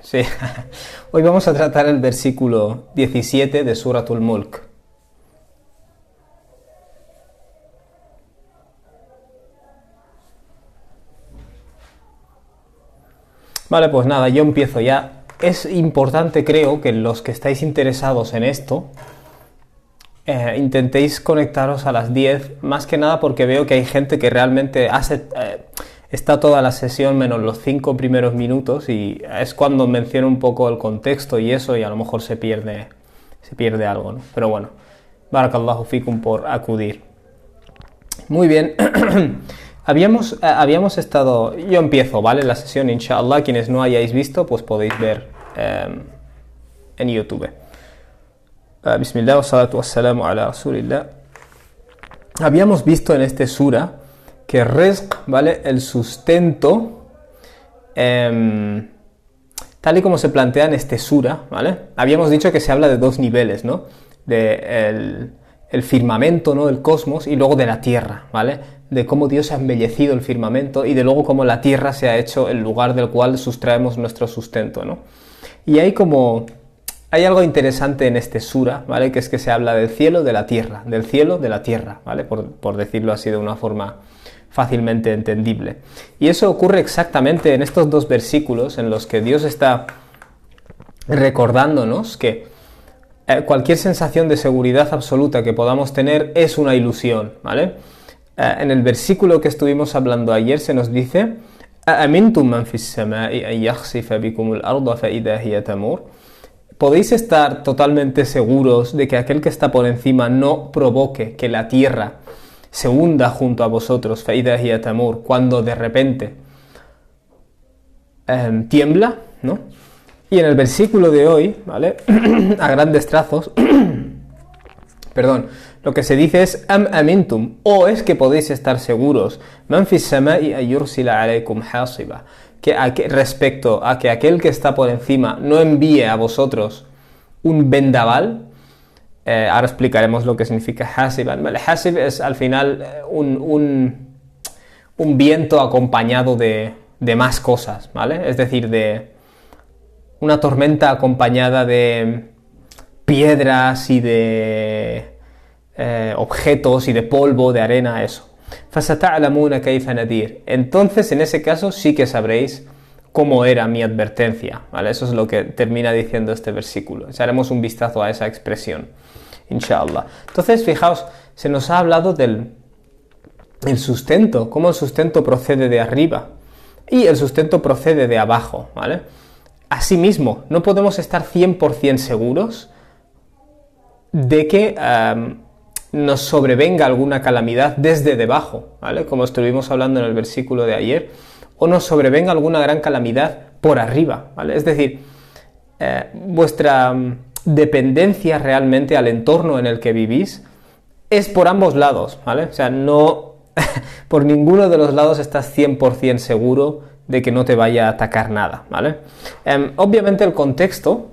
Sí, hoy vamos a tratar el versículo 17 de Suratul Mulk. Vale, pues nada, yo empiezo ya. Es importante, creo, que los que estáis interesados en esto, intentéis conectaros a las 10, más que nada porque veo que hay gente que realmente está toda la sesión menos los 5 primeros minutos y es cuando menciono un poco el contexto y eso y a lo mejor se pierde algo, ¿no? Pero bueno, barakallahu fikum por acudir. Muy bien, habíamos estado, yo empiezo, ¿vale? La sesión, inshallah, quienes no hayáis visto, pues podéis ver en YouTube. Bismillah, wassalatu wassalamu ala rasulillah. Habíamos visto en este sura que rizq, ¿vale? El sustento, tal y como se plantea en este sura, ¿vale? Habíamos dicho que se habla de dos niveles, ¿no? El firmamento, ¿no? El cosmos y luego de la tierra, ¿vale? De cómo Dios ha embellecido el firmamento y de luego cómo la tierra se ha hecho el lugar del cual sustraemos nuestro sustento, ¿no? Y hay algo interesante en este sura, ¿vale? Que es que se habla del cielo, de la tierra, del cielo, de la tierra, ¿vale? Por decirlo así de una forma fácilmente entendible. Y eso ocurre exactamente en estos dos versículos en los que Dios está recordándonos que cualquier sensación de seguridad absoluta que podamos tener es una ilusión, ¿vale? En el versículo que estuvimos hablando ayer se nos dice أَأَمِنْتُمْ مَنْ فِي السَّمَاءِ أَنْ يَخْسِفَ بِكُمُ الْأَرْضَ فَإِذَا هِيَ تَمُورُ. ¿Podéis estar totalmente seguros de que aquel que está por encima no provoque que la tierra se hunda junto a vosotros, فَإِذَا هِيَ تَمُورُ, cuando de repente tiembla, ¿no? Y en el versículo de hoy, ¿vale? A grandes trazos, perdón, lo que se dice es am amintum, o es que podéis estar seguros, man fis samai an yursila alaykum hasiba, respecto a que aquel que está por encima no envíe a vosotros un vendaval. Ahora explicaremos lo que significa hasiban. Vale, hasib es al final un viento acompañado de más cosas, ¿vale? Es decir, de una tormenta acompañada de piedras y de objetos y de polvo, de arena, eso. فَسَتَعْلَمُونَ كَيْفَ نَذِيرٌ. Entonces, en ese caso, sí que sabréis cómo era mi advertencia, ¿vale? Eso es lo que termina diciendo este versículo. Echaremos un vistazo a esa expresión, inshallah. Entonces, fijaos, se nos ha hablado del sustento, cómo el sustento procede de arriba y el sustento procede de abajo, ¿vale? Asimismo, no podemos estar 100% seguros de que nos sobrevenga alguna calamidad desde debajo, ¿vale? Como estuvimos hablando en el versículo de ayer, o nos sobrevenga alguna gran calamidad por arriba, ¿vale? Es decir, vuestra dependencia realmente al entorno en el que vivís es por ambos lados, ¿vale? O sea, no por ninguno de los lados estás 100% seguro de que no te vaya a atacar nada, ¿vale? Obviamente el contexto,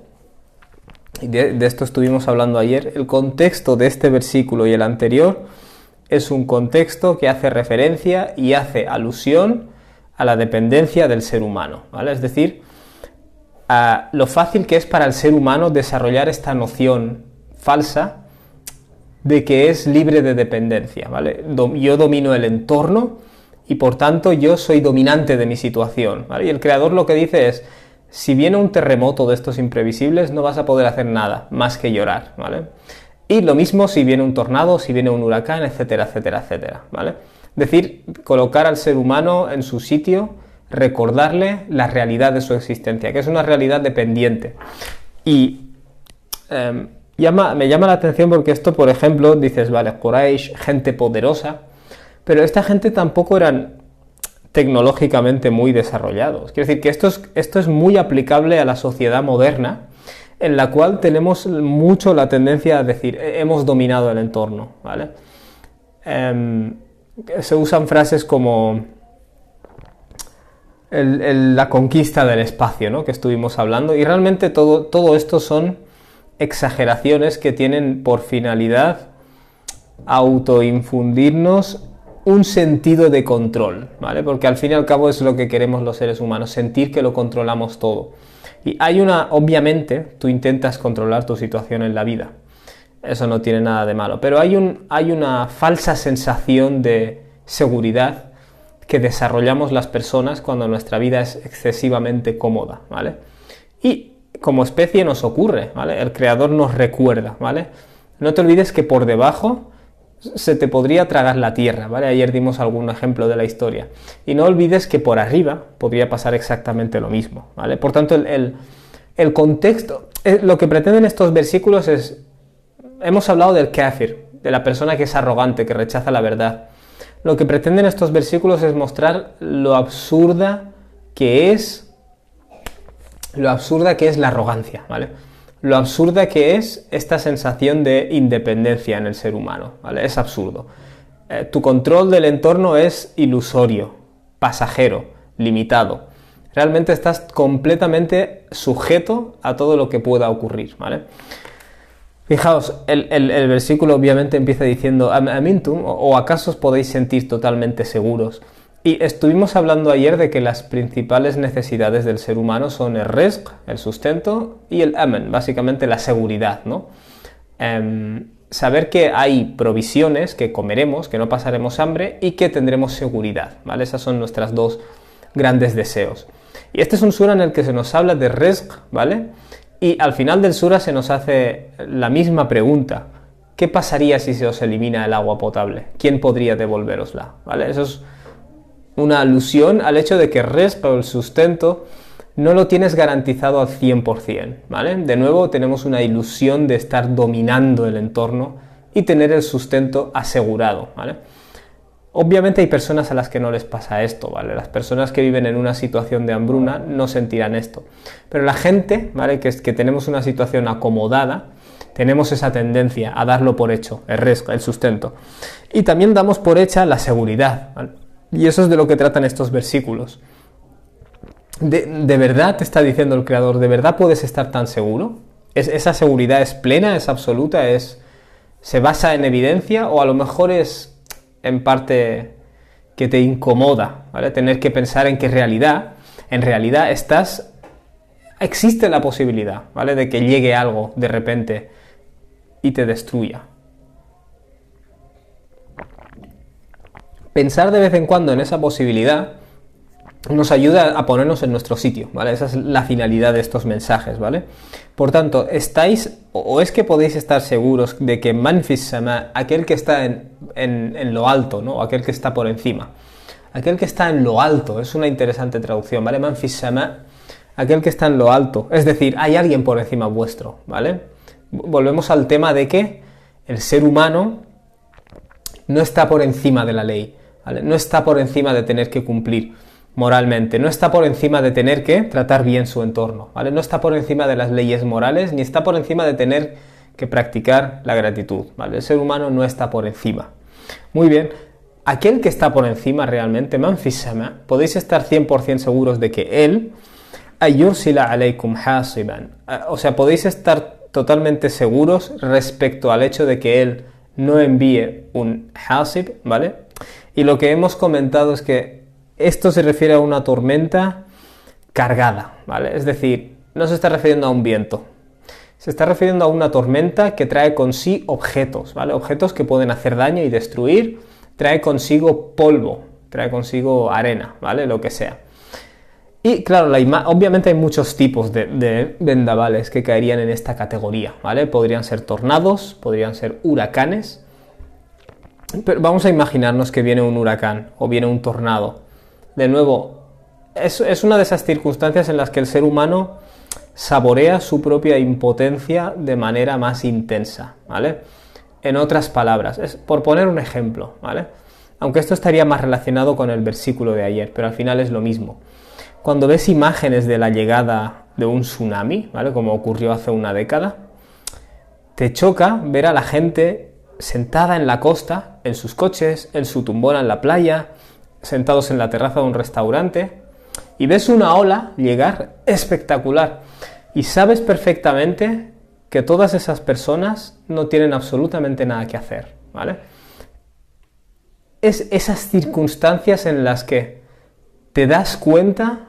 y de esto estuvimos hablando ayer, el contexto de este versículo y el anterior es un contexto que hace referencia y hace alusión a la dependencia del ser humano, ¿vale? Es decir, a lo fácil que es para el ser humano desarrollar esta noción falsa de que es libre de dependencia, ¿vale? Yo domino el entorno y por tanto yo soy dominante de mi situación, ¿vale? Y el creador lo que dice es: si viene un terremoto de estos imprevisibles, no vas a poder hacer nada más que llorar, ¿vale? Y lo mismo si viene un tornado, si viene un huracán, etcétera, etcétera, etcétera, ¿vale? Es decir, colocar al ser humano en su sitio, recordarle la realidad de su existencia, que es una realidad dependiente. Y me llama la atención porque esto, por ejemplo, dices, vale, Quraysh, gente poderosa, pero esta gente tampoco eran tecnológicamente muy desarrollados. Quiero decir que esto es muy aplicable a la sociedad moderna, en la cual tenemos mucho la tendencia a decir, hemos dominado el entorno, ¿vale? Se usan frases como la conquista del espacio, ¿no? Que estuvimos hablando, y realmente todo esto son exageraciones que tienen por finalidad autoinfundirnos un sentido de control, ¿vale? Porque al fin y al cabo es lo que queremos los seres humanos, sentir que lo controlamos todo. Y obviamente, tú intentas controlar tu situación en la vida. Eso no tiene nada de malo. Pero hay una falsa sensación de seguridad que desarrollamos las personas cuando nuestra vida es excesivamente cómoda, ¿vale? Y como especie nos ocurre, ¿vale? El creador nos recuerda, ¿vale? No te olvides que por debajo se te podría tragar la tierra, ¿vale? Ayer dimos algún ejemplo de la historia. Y no olvides que por arriba podría pasar exactamente lo mismo, ¿vale? Por tanto, el contexto, lo que pretenden estos versículos es, hemos hablado del kafir, de la persona que es arrogante, que rechaza la verdad. Lo que pretenden estos versículos es mostrar lo absurda que es la arrogancia, ¿vale? Lo absurda que es esta sensación de independencia en el ser humano, ¿vale? Es absurdo. Tu control del entorno es ilusorio, pasajero, limitado. Realmente estás completamente sujeto a todo lo que pueda ocurrir, ¿vale? Fijaos, el versículo obviamente empieza diciendo Amintum, o acaso os podéis sentir totalmente seguros. Y estuvimos hablando ayer de que las principales necesidades del ser humano son el rizq, el sustento, y el aman, básicamente la seguridad, ¿no? Saber que hay provisiones, que comeremos, que no pasaremos hambre y que tendremos seguridad, ¿vale? Esas son nuestras dos grandes deseos. Y este es un sura en el que se nos habla de rizq, ¿vale? Y al final del sura se nos hace la misma pregunta. ¿Qué pasaría si se os elimina el agua potable? ¿Quién podría devolverosla? ¿Vale? Eso es una alusión al hecho de que el rizq o el sustento no lo tienes garantizado al 100%, ¿vale? De nuevo tenemos una ilusión de estar dominando el entorno y tener el sustento asegurado, ¿vale? Obviamente hay personas a las que no les pasa esto, ¿vale? Las personas que viven en una situación de hambruna no sentirán esto. Pero la gente, ¿vale? Que tenemos una situación acomodada, tenemos esa tendencia a darlo por hecho, el rizq, el sustento. Y también damos por hecha la seguridad, ¿vale? Y eso es de lo que tratan estos versículos. ¿De verdad te está diciendo el Creador, de verdad puedes estar tan seguro? ¿Esa seguridad es plena, es absoluta, se basa en evidencia o a lo mejor es en parte que te incomoda, ¿vale? Tener que pensar en que en realidad existe la posibilidad, ¿vale? De que llegue algo de repente y te destruya. Pensar de vez en cuando en esa posibilidad nos ayuda a ponernos en nuestro sitio, ¿vale? Esa es la finalidad de estos mensajes, ¿vale? Por tanto, es que podéis estar seguros de que man fis sama, aquel que está en lo alto, ¿no? Aquel que está por encima. Aquel que está en lo alto, es una interesante traducción, ¿vale? Man fis sama, aquel que está en lo alto. Es decir, hay alguien por encima vuestro, ¿vale? Volvemos al tema de que el ser humano no está por encima de la ley, ¿vale? No está por encima de tener que cumplir moralmente, no está por encima de tener que tratar bien su entorno, ¿vale? No está por encima de las leyes morales, ni está por encima de tener que practicar la gratitud, ¿vale? El ser humano no está por encima. Muy bien, aquel que está por encima realmente, man fis sama, podéis estar 100% seguros de que él, ayursila alaykum hasiban, o sea, podéis estar totalmente seguros respecto al hecho de que él no envíe un hasib, ¿vale? Y lo que hemos comentado es que esto se refiere a una tormenta cargada, ¿vale? Es decir, no se está refiriendo a un viento. Se está refiriendo a una tormenta que trae consigo objetos, ¿vale? Objetos que pueden hacer daño y destruir. Trae consigo polvo, trae consigo arena, ¿vale? Lo que sea. Y claro, obviamente hay muchos tipos de vendavales que caerían en esta categoría, ¿vale? Podrían ser tornados, podrían ser huracanes. Pero vamos a imaginarnos que viene un huracán o viene un tornado. De nuevo, es una de esas circunstancias en las que el ser humano saborea su propia impotencia de manera más intensa, ¿vale? En otras palabras, por poner un ejemplo, ¿vale? Aunque esto estaría más relacionado con el versículo de ayer, pero al final es lo mismo. Cuando ves imágenes de la llegada de un tsunami, ¿vale? Como ocurrió hace una década, te choca ver a la gente sentada en la costa, en sus coches, en su tumbona en la playa, sentados en la terraza de un restaurante, y ves una ola llegar espectacular y sabes perfectamente que todas esas personas no tienen absolutamente nada que hacer, ¿vale? es esas circunstancias en las que te das cuenta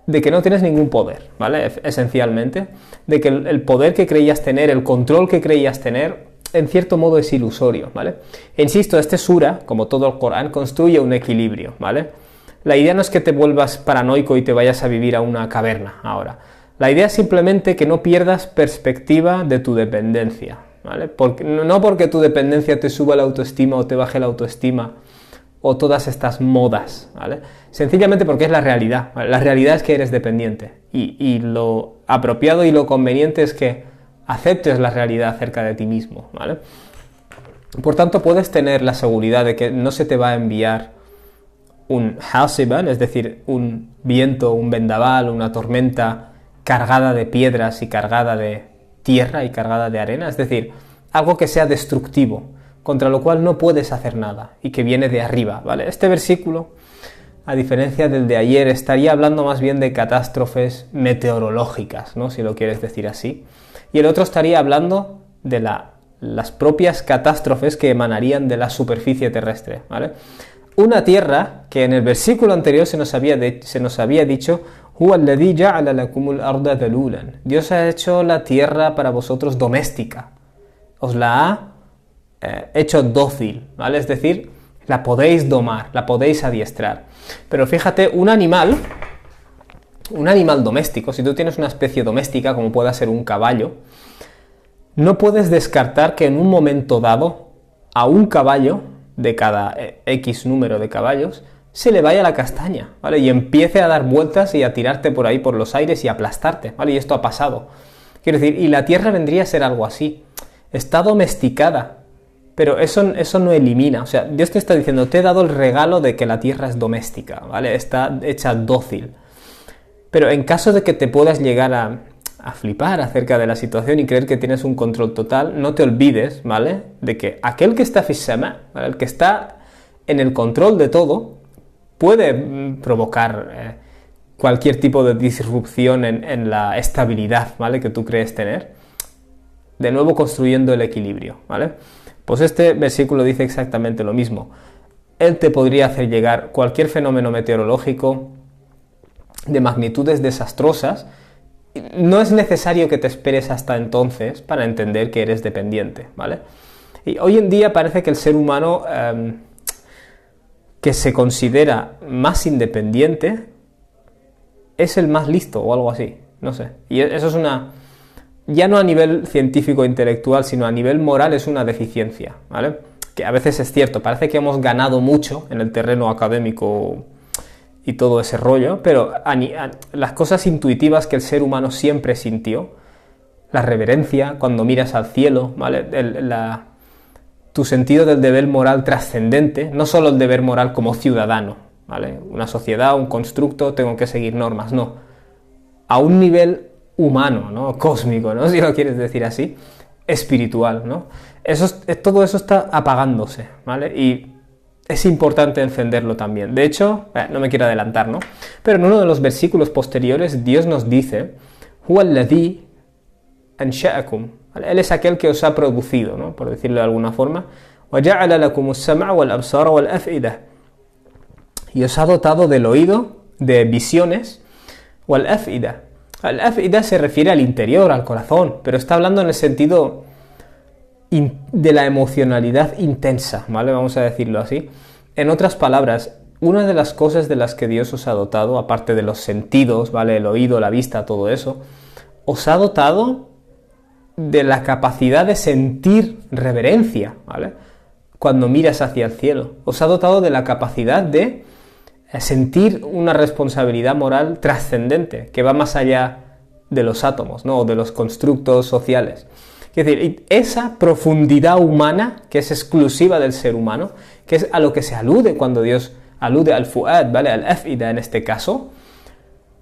de que no tienes ningún poder, ¿vale? Esencialmente, de que el poder que creías tener, el control que creías tener, en cierto modo es ilusorio, ¿vale? E insisto, este sura, como todo el Corán, construye un equilibrio, ¿vale? La idea no es que te vuelvas paranoico y te vayas a vivir a una caverna ahora. La idea es simplemente que no pierdas perspectiva de tu dependencia, ¿vale? No porque tu dependencia te suba la autoestima o te baje la autoestima, o todas estas modas, ¿vale? Sencillamente porque es la realidad, ¿vale? La realidad es que eres dependiente y lo apropiado y lo conveniente es que aceptes la realidad acerca de ti mismo, ¿vale? Por tanto, puedes tener la seguridad de que no se te va a enviar un hasiban, es decir, un viento, un vendaval, una tormenta cargada de piedras y cargada de tierra y cargada de arena, es decir, algo que sea destructivo, contra lo cual no puedes hacer nada y que viene de arriba, ¿vale? Este versículo, a diferencia del de ayer, estaría hablando más bien de catástrofes meteorológicas, ¿no? Si lo quieres decir así. Y el otro estaría hablando de las propias catástrofes que emanarían de la superficie terrestre, ¿vale? Una tierra que en el versículo anterior se nos había dicho "Huwa alladhi ja'ala lakumul arda dalulan". Dios ha hecho la tierra para vosotros doméstica. Os la ha hecho dócil, ¿vale? Es decir, la podéis domar, la podéis adiestrar. Pero fíjate, un animal doméstico, si tú tienes una especie doméstica, como pueda ser un caballo, no puedes descartar que en un momento dado a un caballo, de cada X número de caballos, se le vaya la castaña, ¿vale? Y empiece a dar vueltas y a tirarte por ahí por los aires y a aplastarte, ¿vale? Y esto ha pasado. Quiero decir, y la tierra vendría a ser algo así. Está domesticada, pero eso no elimina, o sea, Dios te está diciendo, te he dado el regalo de que la tierra es doméstica, ¿vale? Está hecha dócil. Pero en caso de que te puedas llegar a flipar acerca de la situación y creer que tienes un control total, no te olvides, ¿vale? De que aquel que está fisama, ¿vale? El que está en el control de todo, puede provocar cualquier tipo de disrupción en la estabilidad, ¿vale? Que tú crees tener, de nuevo construyendo el equilibrio, ¿vale? Pues este versículo dice exactamente lo mismo. Él te podría hacer llegar cualquier fenómeno meteorológico de magnitudes desastrosas. No es necesario que te esperes hasta entonces para entender que eres dependiente, ¿vale? Y hoy en día parece que el ser humano que se considera más independiente es el más listo o algo así, no sé. Y eso es ya no a nivel científico e intelectual, sino a nivel moral es una deficiencia, ¿vale? Que a veces es cierto, parece que hemos ganado mucho en el terreno académico y todo ese rollo, pero las cosas intuitivas que el ser humano siempre sintió, la reverencia cuando miras al cielo, ¿vale? Tu sentido del deber moral trascendente, no solo el deber moral como ciudadano, ¿vale? Una sociedad, un constructo, tengo que seguir normas, no. A un nivel humano, ¿no? Cósmico, ¿no? Si lo quieres decir así, espiritual, ¿no? Todo eso está apagándose, ¿vale? Y es importante encenderlo también. De hecho, no me quiero adelantar, ¿no? Pero en uno de los versículos posteriores, Dios nos dice, Huwa alladhi ansha'akum, ¿vale? Él es aquel que os ha producido, ¿no? Por decirlo de alguna forma. Wa ja'ala lakumus sam'a wal absara wal af'ida. Y os ha dotado del oído, de visiones, wal af'ida. Al af'ida se refiere al interior, al corazón, pero está hablando en el sentido de la emocionalidad intensa, ¿vale? Vamos a decirlo así. En otras palabras, una de las cosas de las que Dios os ha dotado, aparte de los sentidos, ¿vale? El oído, la vista, todo eso, os ha dotado de la capacidad de sentir reverencia, ¿vale? Cuando miras hacia el cielo. Os ha dotado de la capacidad de sentir una responsabilidad moral trascendente, que va más allá de los átomos, ¿no? O de los constructos sociales. Es decir, esa profundidad humana, que es exclusiva del ser humano, que es a lo que se alude cuando Dios alude al fu'ad, ¿vale? Al af'ida en este caso,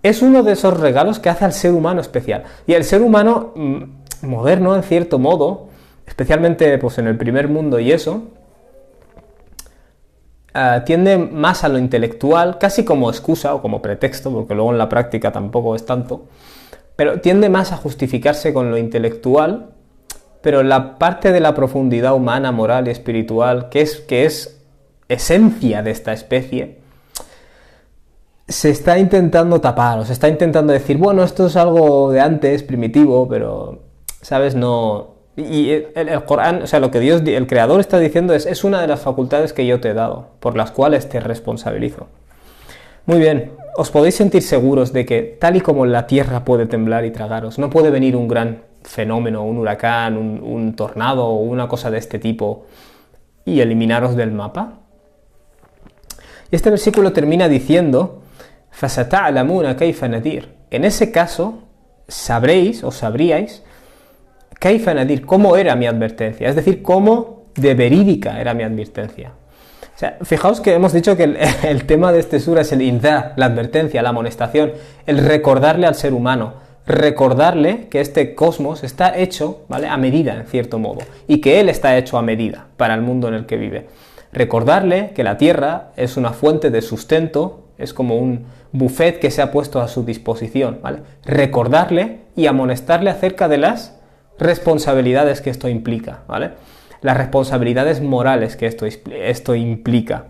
es uno de esos regalos que hace al ser humano especial. Y el ser humano moderno, en cierto modo, especialmente pues, en el primer mundo y eso, tiende más a lo intelectual, casi como excusa o como pretexto, porque luego en la práctica tampoco es tanto, pero tiende más a justificarse con lo intelectual, pero la parte de la profundidad humana, moral y espiritual, que es esencia de esta especie, se está intentando tapar, o se está intentando decir, bueno, esto es algo de antes, primitivo, pero, ¿sabes? No... Y el Corán, o sea, lo que Dios, el Creador está diciendo es una de las facultades que yo te he dado, por las cuales te responsabilizo. Muy bien, os podéis sentir seguros de que, tal y como la tierra puede temblar y tragaros, no puede venir un gran fenómeno, un huracán, un tornado o una cosa de este tipo y eliminaros del mapa. Y este versículo termina diciendo, فَسَتَعْلَمُونَ كَيْفَ نَذِيرٌ. En ese caso, sabréis o sabríais كَيْفَ نَذِيرٌ, cómo era mi advertencia, es decir, cómo de verídica era mi advertencia. O sea, fijaos que hemos dicho que el tema de este sura es el indhar, la advertencia, la amonestación, el recordarle al ser humano, recordarle que este cosmos está hecho, ¿vale?, a medida, en cierto modo, y que él está hecho a medida para el mundo en el que vive. Recordarle que la tierra es una fuente de sustento, es como un buffet que se ha puesto a su disposición, ¿vale? Recordarle y amonestarle acerca de las responsabilidades que esto implica, ¿vale? Las responsabilidades morales que esto implica.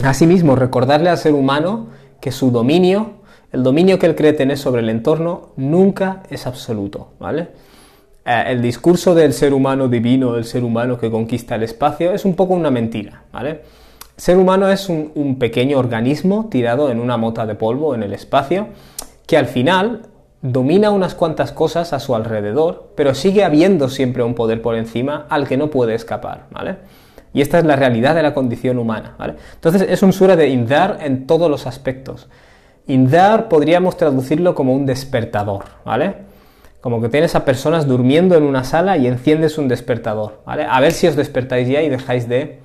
Asimismo, recordarle al ser humano que su dominio, el dominio que él cree tener sobre el entorno, nunca es absoluto, ¿vale? El discurso del ser humano divino, del ser humano que conquista el espacio, es un poco una mentira, ¿vale? El ser humano es un pequeño organismo tirado en una mota de polvo en el espacio, que al final domina unas cuantas cosas a su alrededor, pero sigue habiendo siempre un poder por encima al que no puede escapar, ¿vale? Y esta es la realidad de la condición humana, ¿vale? Entonces es un sura de indhar en todos los aspectos. Indhar podríamos traducirlo como un despertador, ¿vale? Como que tienes a personas durmiendo en una sala y enciendes un despertador, ¿vale? A ver si os despertáis ya y dejáis de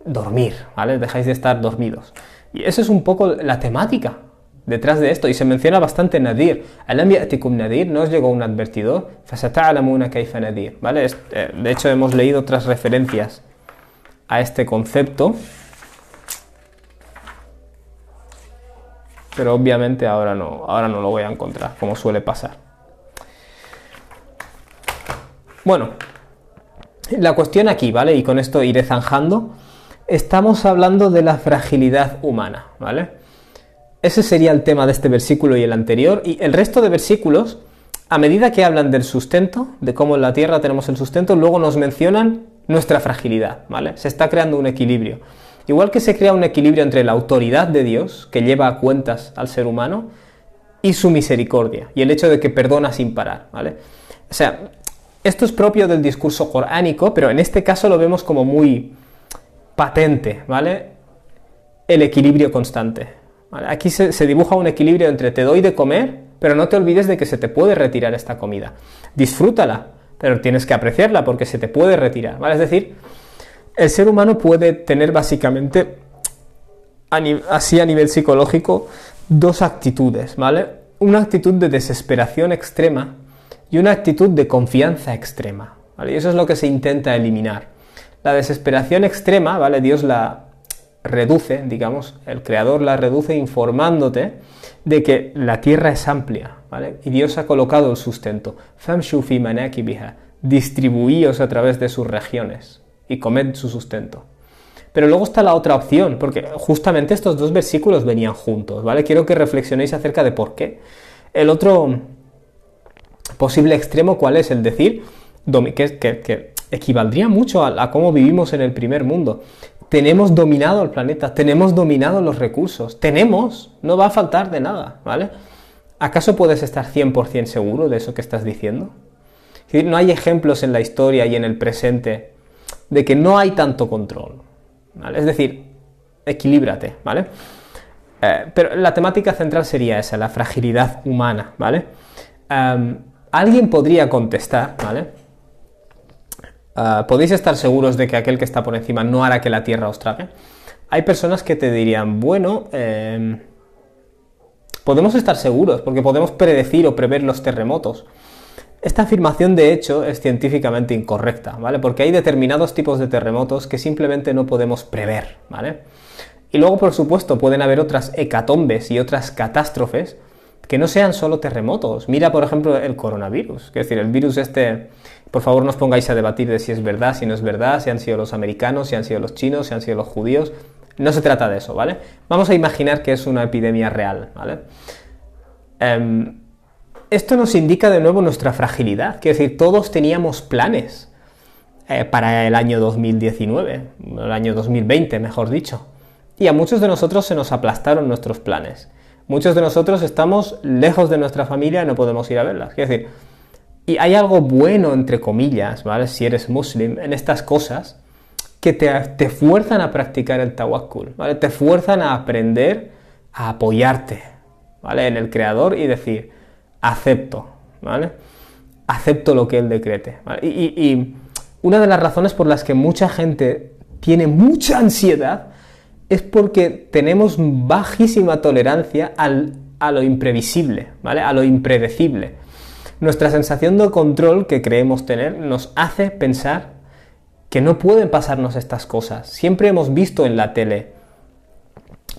dormir, ¿vale? Dejáis de estar dormidos. Y eso es un poco la temática detrás de esto, y se menciona bastante Nadir. Alam ya'tikum Nadir, no os llegó un advertidor, fasata'lamuna kayfa Nadir, ¿vale? De hecho hemos leído otras referencias a este concepto, pero obviamente ahora no lo voy a encontrar, como suele pasar. Bueno, la cuestión aquí, ¿vale? Y con esto iré zanjando. Estamos hablando de la fragilidad humana, ¿vale? Ese sería el tema de este versículo y el anterior, y el resto de versículos, a medida que hablan del sustento, de cómo en la tierra tenemos el sustento, luego nos mencionan nuestra fragilidad, ¿vale? Se está creando un equilibrio. Igual que se crea un equilibrio entre la autoridad de Dios, que lleva a cuentas al ser humano, y su misericordia, y el hecho de que perdona sin parar, ¿vale? O sea, esto es propio del discurso coránico, pero en este caso lo vemos como muy patente, ¿vale? El equilibrio constante, ¿vale? Aquí se dibuja un equilibrio entre te doy de comer, pero no te olvides de que se te puede retirar esta comida. Disfrútala, pero tienes que apreciarla porque se te puede retirar, ¿vale? Es decir, el ser humano puede tener básicamente, así a nivel psicológico, dos actitudes, ¿vale? Una actitud de desesperación extrema y una actitud de confianza extrema, ¿vale? Y eso es lo que se intenta eliminar. La desesperación extrema, ¿vale? Dios la reduce, digamos, el Creador la reduce informándote de que la tierra es amplia, ¿vale? Y Dios ha colocado el sustento. Famshu fi manakibiha, distribuíos a través de sus regiones y comed su sustento. Pero luego está la otra opción, porque justamente estos dos versículos venían juntos, ¿vale? Quiero que reflexionéis acerca de por qué. El otro posible extremo, ¿cuál es? El decir, que equivaldría mucho a cómo vivimos en el primer mundo. Tenemos dominado el planeta, tenemos dominado los recursos, no va a faltar de nada, ¿vale? ¿Acaso puedes estar 100% seguro de eso que estás diciendo? Es decir, no hay ejemplos en la historia y en el presente de que no hay tanto control, ¿vale? Es decir, equilíbrate, ¿vale? Pero la temática central sería esa, la fragilidad humana, ¿vale? Alguien podría contestar, ¿vale? Podéis estar seguros de que aquel que está por encima no hará que la tierra os trague. Hay personas que te dirían, bueno, podemos estar seguros porque podemos predecir o prever los terremotos. Esta afirmación, de hecho, es científicamente incorrecta, ¿vale? Porque hay determinados tipos de terremotos que simplemente no podemos prever, ¿vale? Y luego, por supuesto, pueden haber otras hecatombes y otras catástrofes que no sean solo terremotos. Mira, por ejemplo, el coronavirus. Es decir, el virus este, por favor, no os pongáis a debatir de si es verdad, si no es verdad, si han sido los americanos, si han sido los chinos, si han sido los judíos. No se trata de eso, ¿vale? Vamos a imaginar que es una epidemia real, ¿vale? Esto nos indica de nuevo nuestra fragilidad. Quiero decir, todos teníamos planes para el año 2019, el año 2020, mejor dicho. Y a muchos de nosotros se nos aplastaron nuestros planes. Muchos de nosotros estamos lejos de nuestra familia y no podemos ir a verlas. Quiero decir, y hay algo bueno, entre comillas, ¿vale? Si eres muslim, en estas cosas que te fuerzan a practicar el tawakkul, ¿vale? Te fuerzan a aprender a apoyarte, ¿vale? En el Creador y decir, acepto, ¿vale? Acepto lo que Él decrete, ¿vale? Y una de las razones por las que mucha gente tiene mucha ansiedad es porque tenemos bajísima tolerancia a lo imprevisible, ¿vale? A lo impredecible. Nuestra sensación de control que creemos tener nos hace pensar que no pueden pasarnos estas cosas. Siempre hemos visto en la tele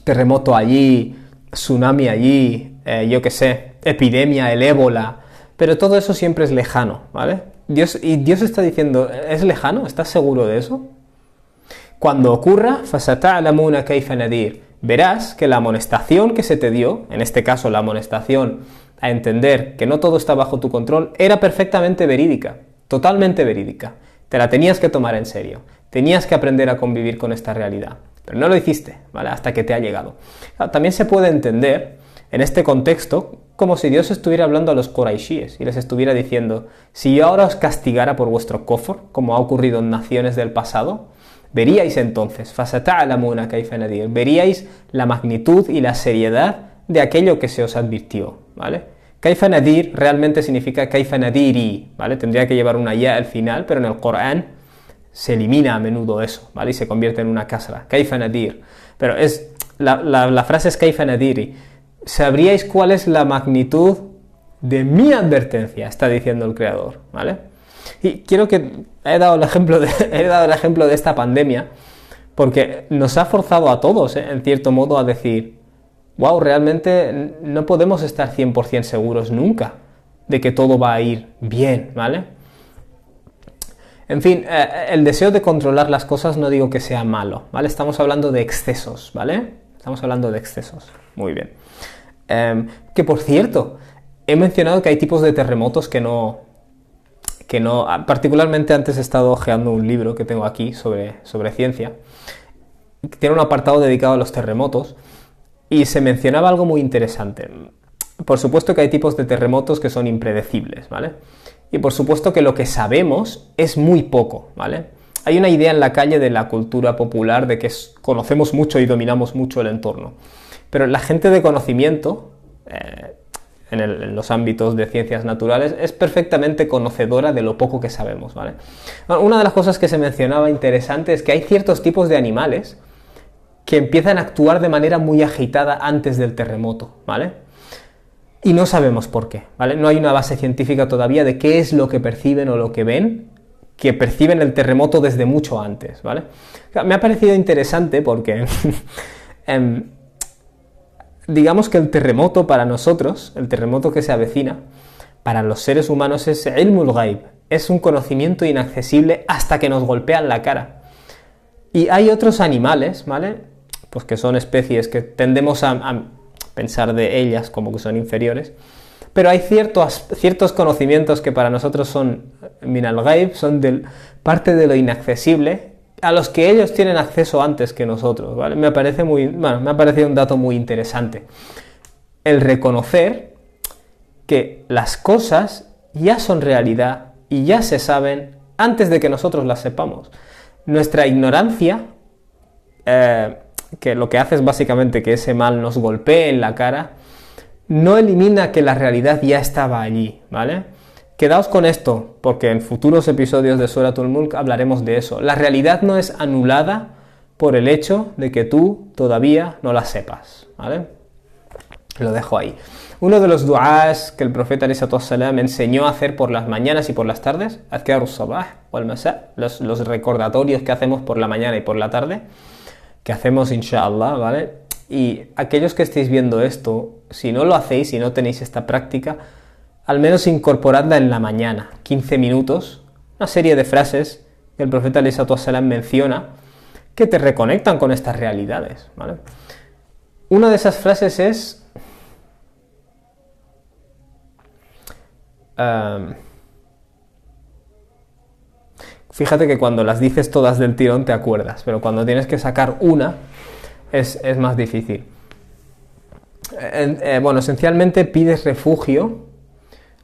terremoto allí, tsunami allí, yo qué sé, epidemia, el ébola, pero todo eso siempre es lejano, ¿vale? Dios está diciendo, ¿es lejano? ¿Estás seguro de eso? Cuando ocurra, فَسَتَعْلَمُونَ كَيْفَ نَذِيرٌ, verás que la amonestación que se te dio, en este caso la amonestación a entender que no todo está bajo tu control, era perfectamente verídica, totalmente verídica. Te la tenías que tomar en serio, tenías que aprender a convivir con esta realidad, pero no lo hiciste, ¿vale? Hasta que te ha llegado. También se puede entender en este contexto como si Dios estuviera hablando a los Quraishíes y les estuviera diciendo, si yo ahora os castigara por vuestro kufr, como ha ocurrido en naciones del pasado, veríais entonces, فَسَتَعْلَمُونَ كَيْفَ نَذِيرٌ, veríais la magnitud y la seriedad de aquello que se os advirtió, ¿vale? Kaifa nadir realmente significa kaifa nadiri, ¿vale? Tendría que llevar una ya al final, pero en el Corán se elimina a menudo eso, ¿vale? Y se convierte en una kasra, kaifa nadir. Pero la frase es kaifa nadiri. ¿Sabríais cuál es la magnitud de mi advertencia? Está diciendo el Creador, ¿vale? Y quiero que he dado el ejemplo de esta pandemia porque nos ha forzado a todos, en cierto modo, a decir, wow, realmente no podemos estar 100% seguros nunca de que todo va a ir bien, ¿vale? En fin, el deseo de controlar las cosas no digo que sea malo, ¿vale? Estamos hablando de excesos, ¿vale? Estamos hablando de excesos. Muy bien. Que por cierto, he mencionado que hay tipos de terremotos que no, particularmente antes he estado hojeando un libro que tengo aquí sobre ciencia. Tiene un apartado dedicado a los terremotos y se mencionaba algo muy interesante. Por supuesto que hay tipos de terremotos que son impredecibles, ¿vale? Y por supuesto que lo que sabemos es muy poco, ¿vale? Hay una idea en la calle de la cultura popular de que conocemos mucho y dominamos mucho el entorno. Pero la gente de conocimiento, en los ámbitos de ciencias naturales, es perfectamente conocedora de lo poco que sabemos, ¿vale? Una de las cosas que se mencionaba interesante es que hay ciertos tipos de animales que empiezan a actuar de manera muy agitada antes del terremoto, ¿vale? Y no sabemos por qué, ¿vale? No hay una base científica todavía de qué es lo que perciben o lo que ven, que perciben el terremoto desde mucho antes, ¿vale? Me ha parecido interesante porque digamos que el terremoto para nosotros, el terremoto que se avecina, para los seres humanos es ilmul ghaib, es un conocimiento inaccesible hasta que nos golpean la cara. Y hay otros animales, ¿vale? Pues que son especies que tendemos a pensar de ellas como que son inferiores, pero hay ciertos conocimientos que para nosotros son min al-ghaib, son parte de lo inaccesible, a los que ellos tienen acceso antes que nosotros, ¿vale? Me ha parecido un dato muy interesante. El reconocer que las cosas ya son realidad y ya se saben antes de que nosotros las sepamos. Nuestra ignorancia, que lo que hace es básicamente que ese mal nos golpee en la cara, no elimina que la realidad ya estaba allí, ¿vale? Quedaos con esto, porque en futuros episodios de Suratul Mulk hablaremos de eso. La realidad no es anulada por el hecho de que tú todavía no la sepas, ¿vale? Lo dejo ahí. Uno de los du'ás que el profeta ﷺ enseñó a hacer por las mañanas y por las tardes, adhkarus sabah wal masa, los recordatorios que hacemos por la mañana y por la tarde, que hacemos inshallah, ¿vale? Y aquellos que estéis viendo esto, si no lo hacéis, si no tenéis esta práctica, al menos incorporadla en la mañana, 15 minutos, una serie de frases que el profeta ﷺ menciona que te reconectan con estas realidades, ¿vale? Una de esas frases es fíjate que cuando las dices todas del tirón te acuerdas, pero cuando tienes que sacar una es más difícil. Bueno, esencialmente pides refugio.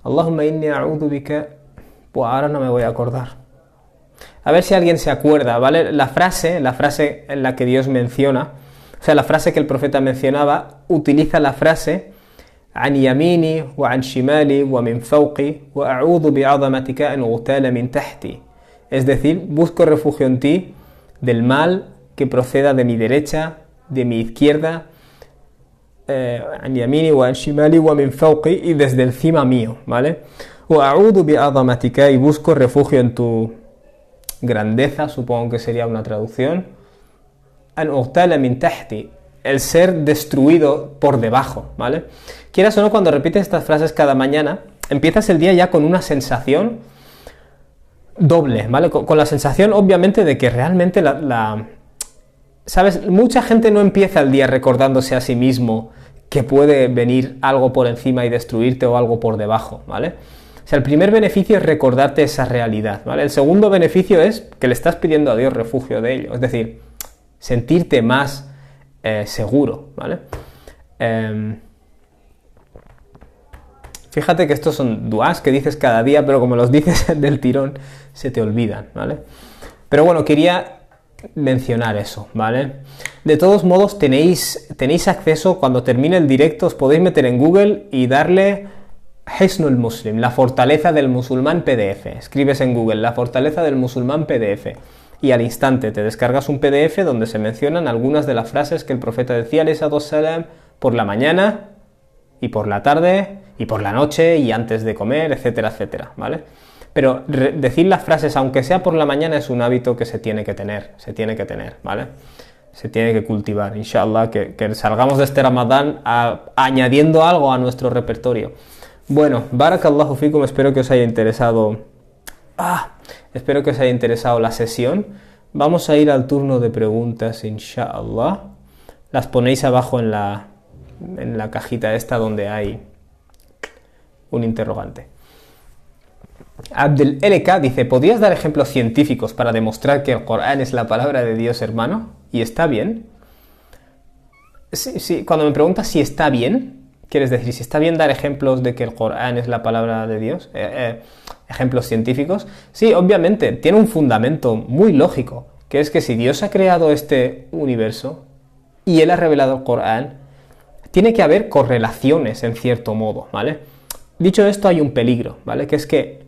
Allahumma inni a'udhu bika. Pues ahora no me voy a acordar. A ver si alguien se acuerda, ¿vale? La frase en la que Dios menciona, o sea, la frase que el profeta mencionaba, utiliza la frase عن يميني وعن شمالي ومن فوقي وأعوذ بعظمتك أن أغتال من تحتي. Es decir, busco refugio en ti del mal que proceda de mi derecha, de mi izquierda, عن يميني وعن شمالي ومن فوقي, y desde encima mío, ¿vale? وأعوذ بعظمتك, y busco refugio en tu grandeza, supongo que sería una traducción. أن أغتال من تحتي, el ser destruido por debajo, ¿vale? Quieras o no, cuando repites estas frases cada mañana, empiezas el día ya con una sensación doble, ¿vale? Con la sensación, obviamente, de que realmente ¿sabes? Mucha gente no empieza el día recordándose a sí mismo que puede venir algo por encima y destruirte o algo por debajo, ¿vale? O sea, el primer beneficio es recordarte esa realidad, ¿vale? El segundo beneficio es que le estás pidiendo a Dios refugio de ello, es decir, sentirte más seguro, ¿vale? Fíjate que estos son duás que dices cada día, pero como los dices del tirón, se te olvidan, ¿vale? Pero bueno, quería mencionar eso, ¿vale? De todos modos, tenéis acceso, cuando termine el directo, os podéis meter en Google y darle Hisnul Muslim, la fortaleza del musulmán PDF. Escribes en Google, la fortaleza del musulmán PDF. Y al instante te descargas un PDF donde se mencionan algunas de las frases que el profeta decía, alayhi salam, por la mañana y por la tarde y por la noche y antes de comer, etcétera, etcétera, ¿vale? Pero decir las frases, aunque sea por la mañana, es un hábito que se tiene que tener, ¿vale? Se tiene que cultivar, inshallah, que salgamos de este Ramadán añadiendo algo a nuestro repertorio. Bueno, barakallahu fikum, espero que os haya interesado la sesión. Vamos a ir al turno de preguntas, inshallah. Las ponéis abajo en la cajita esta donde hay un interrogante. Abdel LK dice, ¿podrías dar ejemplos científicos para demostrar que el Corán es la palabra de Dios, hermano? ¿Y está bien? Sí, cuando me preguntas si está bien, ¿quieres decir si está bien dar ejemplos de que el Corán es la palabra de Dios? Ejemplos científicos. Sí, obviamente, tiene un fundamento muy lógico, que es que si Dios ha creado este universo y Él ha revelado el Corán, tiene que haber correlaciones en cierto modo, ¿vale? Dicho esto, hay un peligro, ¿vale? Que es que,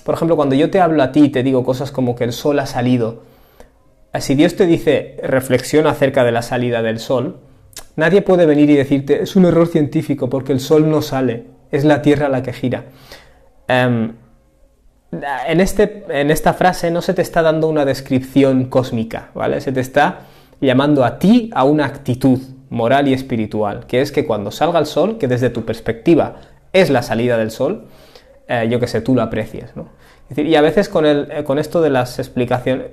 por ejemplo, cuando yo te hablo a ti y te digo cosas como que el sol ha salido, si Dios te dice reflexiona acerca de la salida del sol, nadie puede venir y decirte es un error científico porque el sol no sale, es la Tierra la que gira. En esta frase no se te está dando una descripción cósmica, ¿vale? Se te está llamando a ti a una actitud moral y espiritual, que es que cuando salga el sol, que desde tu perspectiva es la salida del sol, yo que sé, tú lo aprecies, ¿no? Es decir, y a veces con esto de las explicaciones,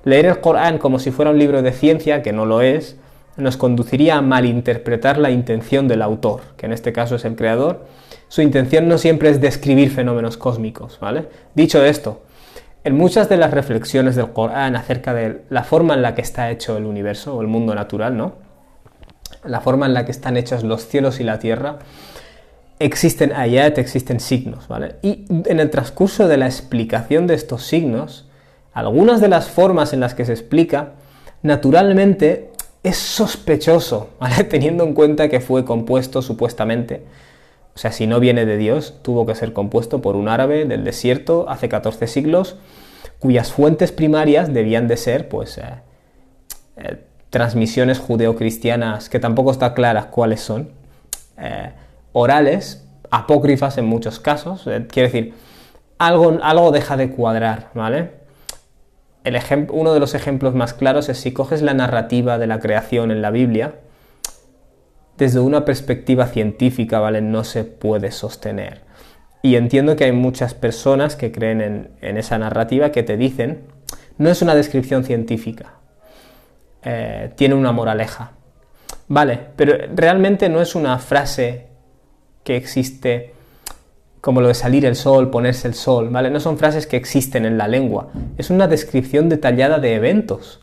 leer el Corán como si fuera un libro de ciencia, que no lo es, nos conduciría a malinterpretar la intención del autor, que en este caso es el creador. Su intención no siempre es describir fenómenos cósmicos, ¿vale? Dicho esto, en muchas de las reflexiones del Corán acerca de la forma en la que está hecho el universo o el mundo natural, ¿no? La forma en la que están hechos los cielos y la tierra, existen ayat, existen signos, ¿vale? Y en el transcurso de la explicación de estos signos, algunas de las formas en las que se explica, naturalmente es sospechoso, ¿vale? Teniendo en cuenta que fue compuesto supuestamente, o sea, si no viene de Dios, tuvo que ser compuesto por un árabe del desierto hace 14 siglos, cuyas fuentes primarias debían de ser, pues, transmisiones judeocristianas, que tampoco está claras cuáles son, orales, apócrifas en muchos casos, quiere decir, algo deja de cuadrar, ¿vale? Uno de los ejemplos más claros es si coges la narrativa de la creación en la Biblia, desde una perspectiva científica, ¿vale? No se puede sostener. Y entiendo que hay muchas personas que creen en esa narrativa que te dicen, no es una descripción científica, tiene una moraleja. Vale, pero realmente no es una frase que existe como lo de salir el sol, ponerse el sol, ¿vale? No son frases que existen en la lengua, es una descripción detallada de eventos,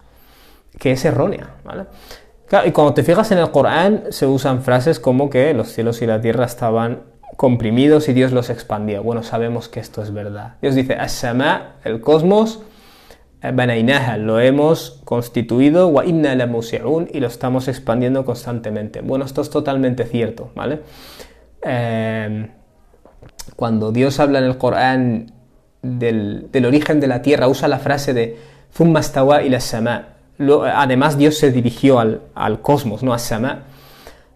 que es errónea, ¿vale? Claro, y cuando te fijas en el Corán, se usan frases como que los cielos y la tierra estaban comprimidos y Dios los expandía. Bueno, sabemos que esto es verdad. Dios dice, as-sama, el cosmos, banaynaha, lo hemos constituido, wa inna la musi'un, y lo estamos expandiendo constantemente. Bueno, esto es totalmente cierto, ¿vale? Cuando Dios habla en el Corán del origen de la tierra, usa la frase de thumma stawa ila as-sama. Además, Dios se dirigió al cosmos, no as-sama,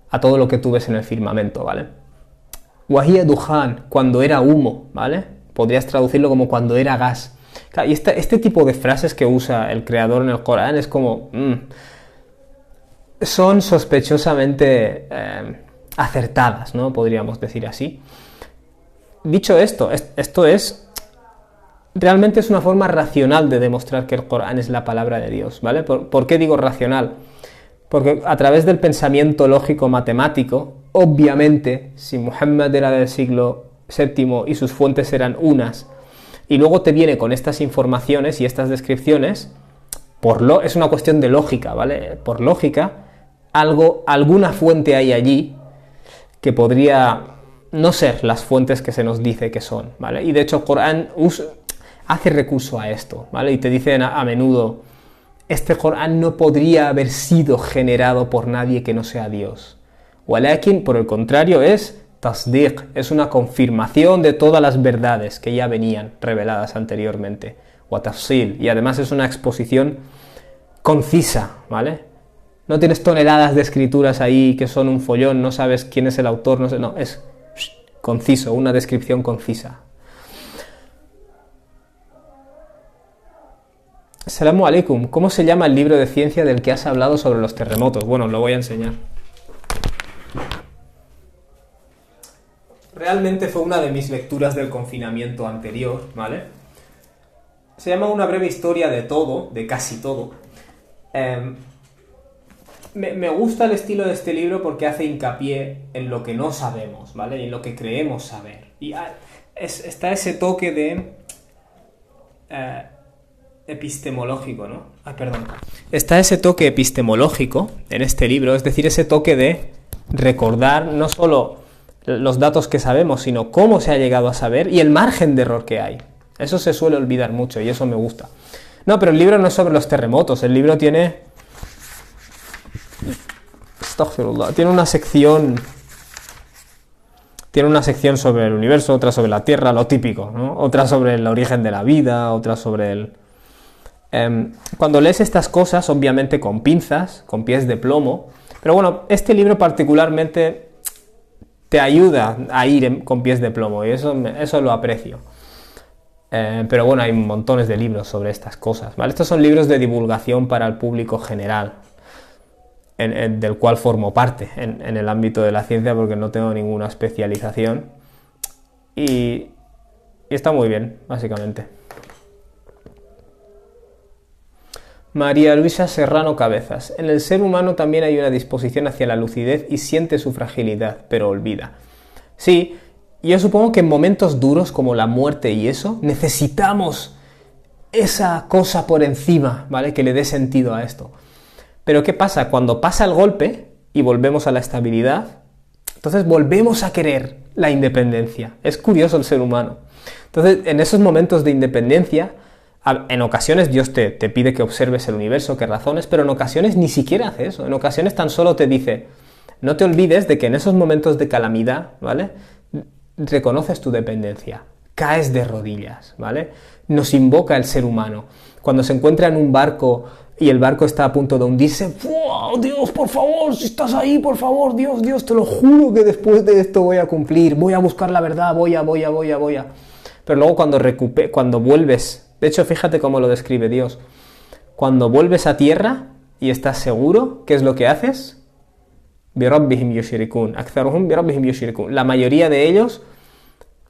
a todo lo que tú ves en el firmamento, ¿vale? Wahia duhan, cuando era humo, ¿vale? Podrías traducirlo como cuando era gas. Y este tipo de frases que usa el creador en el Corán es como... son sospechosamente acertadas, ¿no? Podríamos decir así. Dicho esto, realmente es una forma racional de demostrar que el Corán es la palabra de Dios, ¿vale? ¿Por qué digo racional? Porque a través del pensamiento lógico-matemático, obviamente, si Muhammad era del siglo VII y sus fuentes eran unas, y luego te viene con estas informaciones y estas descripciones, es una cuestión de lógica, ¿vale? Por lógica, alguna fuente hay allí que podría no ser las fuentes que se nos dice que son, ¿vale? Y de hecho el Corán hace recurso a esto, ¿vale? Y te dicen a menudo, este Corán no podría haber sido generado por nadie que no sea Dios. Walakin, por el contrario, es tasdiq, es una confirmación de todas las verdades que ya venían reveladas anteriormente. Wa tafsil, y además es una exposición concisa, ¿vale? No tienes toneladas de escrituras ahí que son un follón, no sabes quién es el autor, no, es conciso, una descripción concisa. Assalamu alaikum, ¿cómo se llama el libro de ciencia del que has hablado sobre los terremotos? Bueno, lo voy a enseñar. Realmente fue una de mis lecturas del confinamiento anterior, ¿vale? Se llama Una breve historia de todo, de casi todo. Me gusta el estilo de este libro porque hace hincapié en lo que no sabemos, ¿vale? Y en lo que creemos saber. Y está ese toque de... epistemológico, ¿no? Perdón. Está ese toque epistemológico en este libro, es decir, ese toque de recordar no solo los datos que sabemos, sino cómo se ha llegado a saber y el margen de error que hay. Eso se suele olvidar mucho y eso me gusta. No, pero el libro no es sobre los terremotos, el libro tiene... Astaghfirullah, tiene una sección sobre el universo, otra sobre la Tierra, lo típico, ¿no? Otra sobre el origen de la vida, otra sobre el... Cuando lees estas cosas, obviamente con pinzas, con pies de plomo, pero bueno, este libro particularmente te ayuda a ir con pies de plomo y eso lo aprecio. Pero bueno, hay montones de libros sobre estas cosas, ¿vale? Estos son libros de divulgación para el público general, del cual formo parte en el ámbito de la ciencia porque no tengo ninguna especialización y está muy bien, básicamente. María Luisa Serrano Cabezas. En el ser humano también hay una disposición hacia la lucidez y siente su fragilidad, pero olvida. Sí, yo supongo que en momentos duros como la muerte y eso, necesitamos esa cosa por encima, ¿vale? Que le dé sentido a esto. Pero ¿qué pasa? Cuando pasa el golpe y volvemos a la estabilidad, entonces volvemos a querer la independencia. Es curioso el ser humano. Entonces, en esos momentos de independencia, en ocasiones Dios te pide que observes el universo, que razones, pero en ocasiones ni siquiera hace eso. En ocasiones tan solo te dice, no te olvides de que en esos momentos de calamidad, ¿vale? Reconoces tu dependencia, caes de rodillas, ¿vale? Nos invoca el ser humano. Cuando se encuentra en un barco y el barco está a punto de hundirse, ¡wow! Dios, por favor, si estás ahí, por favor, Dios, te lo juro que después de esto voy a cumplir, voy a buscar la verdad, voy a. Pero luego cuando vuelves, de hecho, fíjate cómo lo describe Dios. Cuando vuelves a tierra y estás seguro, ¿qué es lo que haces? birabbihim yushrikun. Aktharuhum birabbihim yushrikun. La mayoría de ellos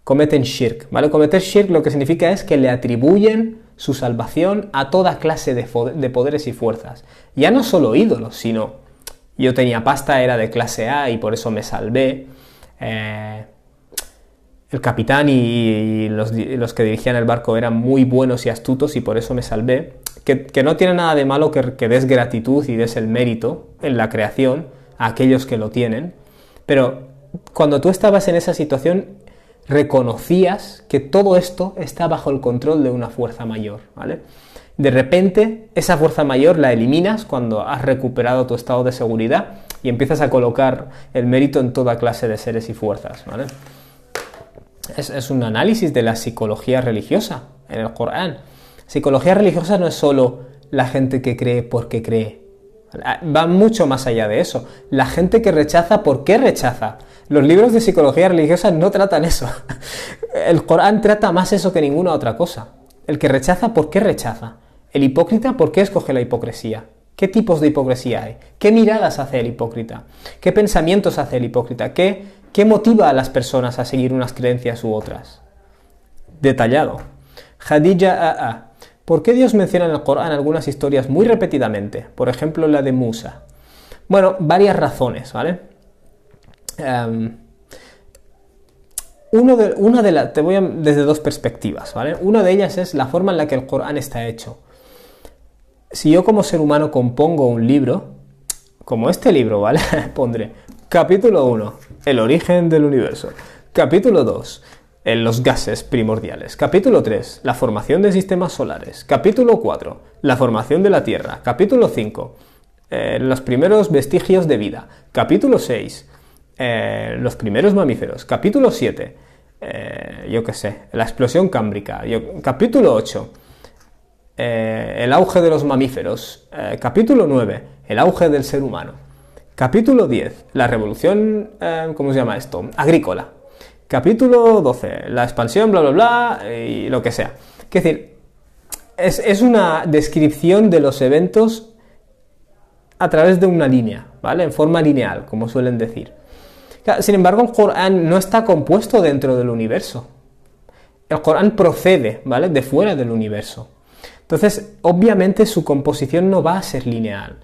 cometen shirk, ¿vale? Cometer shirk lo que significa es que le atribuyen su salvación a toda clase de poderes y fuerzas. Ya no solo ídolos, sino yo tenía pasta, era de clase A y por eso me salvé. El capitán y los que dirigían el barco eran muy buenos y astutos y por eso me salvé. Que no tiene nada de malo que des gratitud y des el mérito en la creación a aquellos que lo tienen, pero cuando tú estabas en esa situación reconocías que todo esto está bajo el control de una fuerza mayor, ¿vale? De repente esa fuerza mayor la eliminas cuando has recuperado tu estado de seguridad y empiezas a colocar el mérito en toda clase de seres y fuerzas, ¿vale? Es un análisis de la psicología religiosa en el Corán. Psicología religiosa no es solo la gente que cree porque cree. Va mucho más allá de eso. La gente que rechaza, ¿por qué rechaza? Los libros de psicología religiosa no tratan eso. El Corán trata más eso que ninguna otra cosa. El que rechaza, ¿por qué rechaza? El hipócrita, ¿por qué escoge la hipocresía? ¿Qué tipos de hipocresía hay? ¿Qué miradas hace el hipócrita? ¿Qué pensamientos hace el hipócrita? ¿Qué motiva a las personas a seguir unas creencias u otras? Detallado. Khadija A.A. ¿Por qué Dios menciona en el Corán algunas historias muy repetidamente? Por ejemplo, la de Musa. Bueno, varias razones, ¿vale? Te voy desde dos perspectivas, ¿vale? Una de ellas es la forma en la que el Corán está hecho. Si yo como ser humano compongo un libro, como este libro, ¿vale? Pondré capítulo 1, el origen del universo. Capítulo 2, los gases primordiales. Capítulo 3, la formación de sistemas solares. Capítulo 4, la formación de la Tierra. Capítulo 5, los primeros vestigios de vida. Capítulo 6, los primeros mamíferos. Capítulo 7, yo qué sé, la explosión cámbrica. Capítulo 8, el auge de los mamíferos. Capítulo 9, el auge del ser humano. Capítulo 10, la revolución, ¿cómo se llama esto? Agrícola. Capítulo 12, la expansión, bla, bla, bla, y lo que sea. Es decir, es una descripción de los eventos a través de una línea, ¿vale? En forma lineal, como suelen decir. Sin embargo, el Corán no está compuesto dentro del universo. El Corán procede, ¿vale? De fuera del universo. Entonces, obviamente, su composición no va a ser lineal.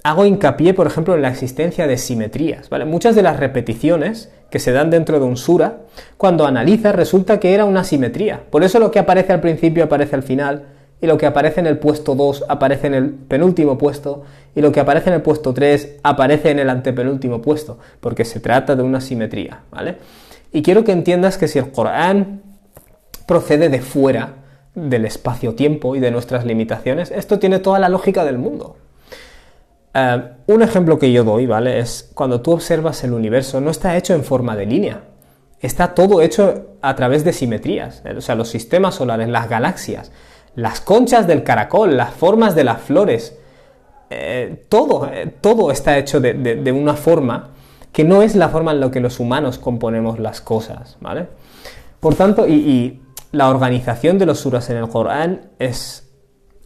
Hago hincapié, por ejemplo, en la existencia de simetrías, ¿vale? Muchas de las repeticiones que se dan dentro de un sura, cuando analizas resulta que era una simetría. Por eso lo que aparece al principio aparece al final, y lo que aparece en el puesto 2 aparece en el penúltimo puesto, y lo que aparece en el puesto 3 aparece en el antepenúltimo puesto, porque se trata de una simetría, ¿vale? Y quiero que entiendas que si el Corán procede de fuera del espacio-tiempo y de nuestras limitaciones, esto tiene toda la lógica del mundo. Un ejemplo que yo doy, ¿vale? Es cuando tú observas el universo, no está hecho en forma de línea, está todo hecho a través de simetrías, o sea, los sistemas solares, las galaxias, las conchas del caracol, las formas de las flores, todo está hecho de una forma que no es la forma en la que los humanos componemos las cosas, ¿vale? Por tanto, y la organización de los suras en el Corán es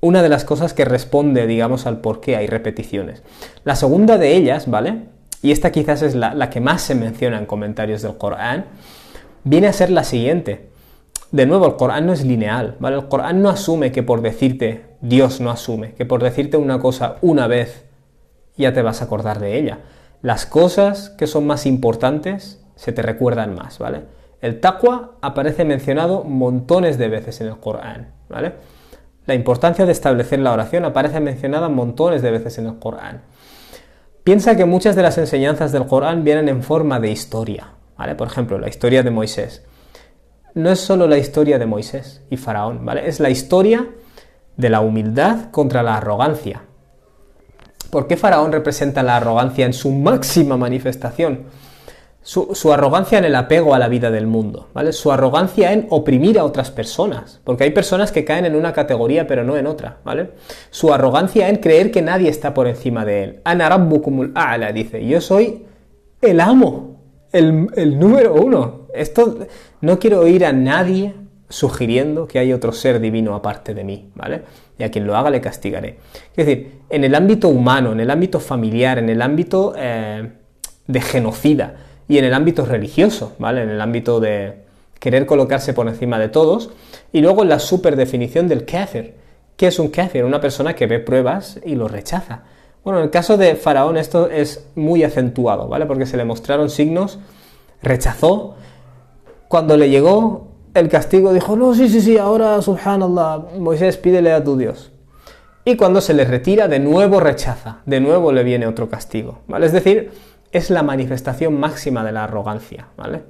una de las cosas que responde, digamos, al por qué hay repeticiones. La segunda de ellas, ¿vale? Y esta quizás es la que más se menciona en comentarios del Corán, viene a ser la siguiente. De nuevo, el Corán no es lineal, ¿vale? El Corán no asume que por decirte, Dios no asume, que por decirte una cosa una vez ya te vas a acordar de ella. Las cosas que son más importantes se te recuerdan más, ¿vale? El taqwa aparece mencionado montones de veces en el Corán, ¿vale? La importancia de establecer la oración aparece mencionada montones de veces en el Corán. Piensa que muchas de las enseñanzas del Corán vienen en forma de historia, ¿vale? Por ejemplo, la historia de Moisés. No es solo la historia de Moisés y Faraón, ¿vale? Es la historia de la humildad contra la arrogancia. ¿Por qué Faraón representa la arrogancia en su máxima manifestación? Su arrogancia en el apego a la vida del mundo, ¿vale? Su arrogancia en oprimir a otras personas, porque hay personas que caen en una categoría pero no en otra, ¿vale? Su arrogancia en creer que nadie está por encima de él. Ana rabbukumul a'la, dice, yo soy el amo, el número uno. Esto no quiero oír a nadie sugiriendo que hay otro ser divino aparte de mí, ¿vale? Y a quien lo haga le castigaré. Es decir, en el ámbito humano, en el ámbito familiar, en el ámbito de genocida, y en el ámbito religioso, ¿vale? En el ámbito de querer colocarse por encima de todos, y luego la superdefinición del kafir. ¿Qué es un kafir? Una persona que ve pruebas y lo rechaza. Bueno, en el caso de Faraón esto es muy acentuado, ¿vale? Porque se le mostraron signos, rechazó. Cuando le llegó el castigo dijo, no, sí, ahora, subhanallah, Moisés, pídele a tu Dios. Y cuando se le retira, de nuevo rechaza, de nuevo le viene otro castigo, ¿vale? Es decir, es la manifestación máxima de la arrogancia, ¿vale?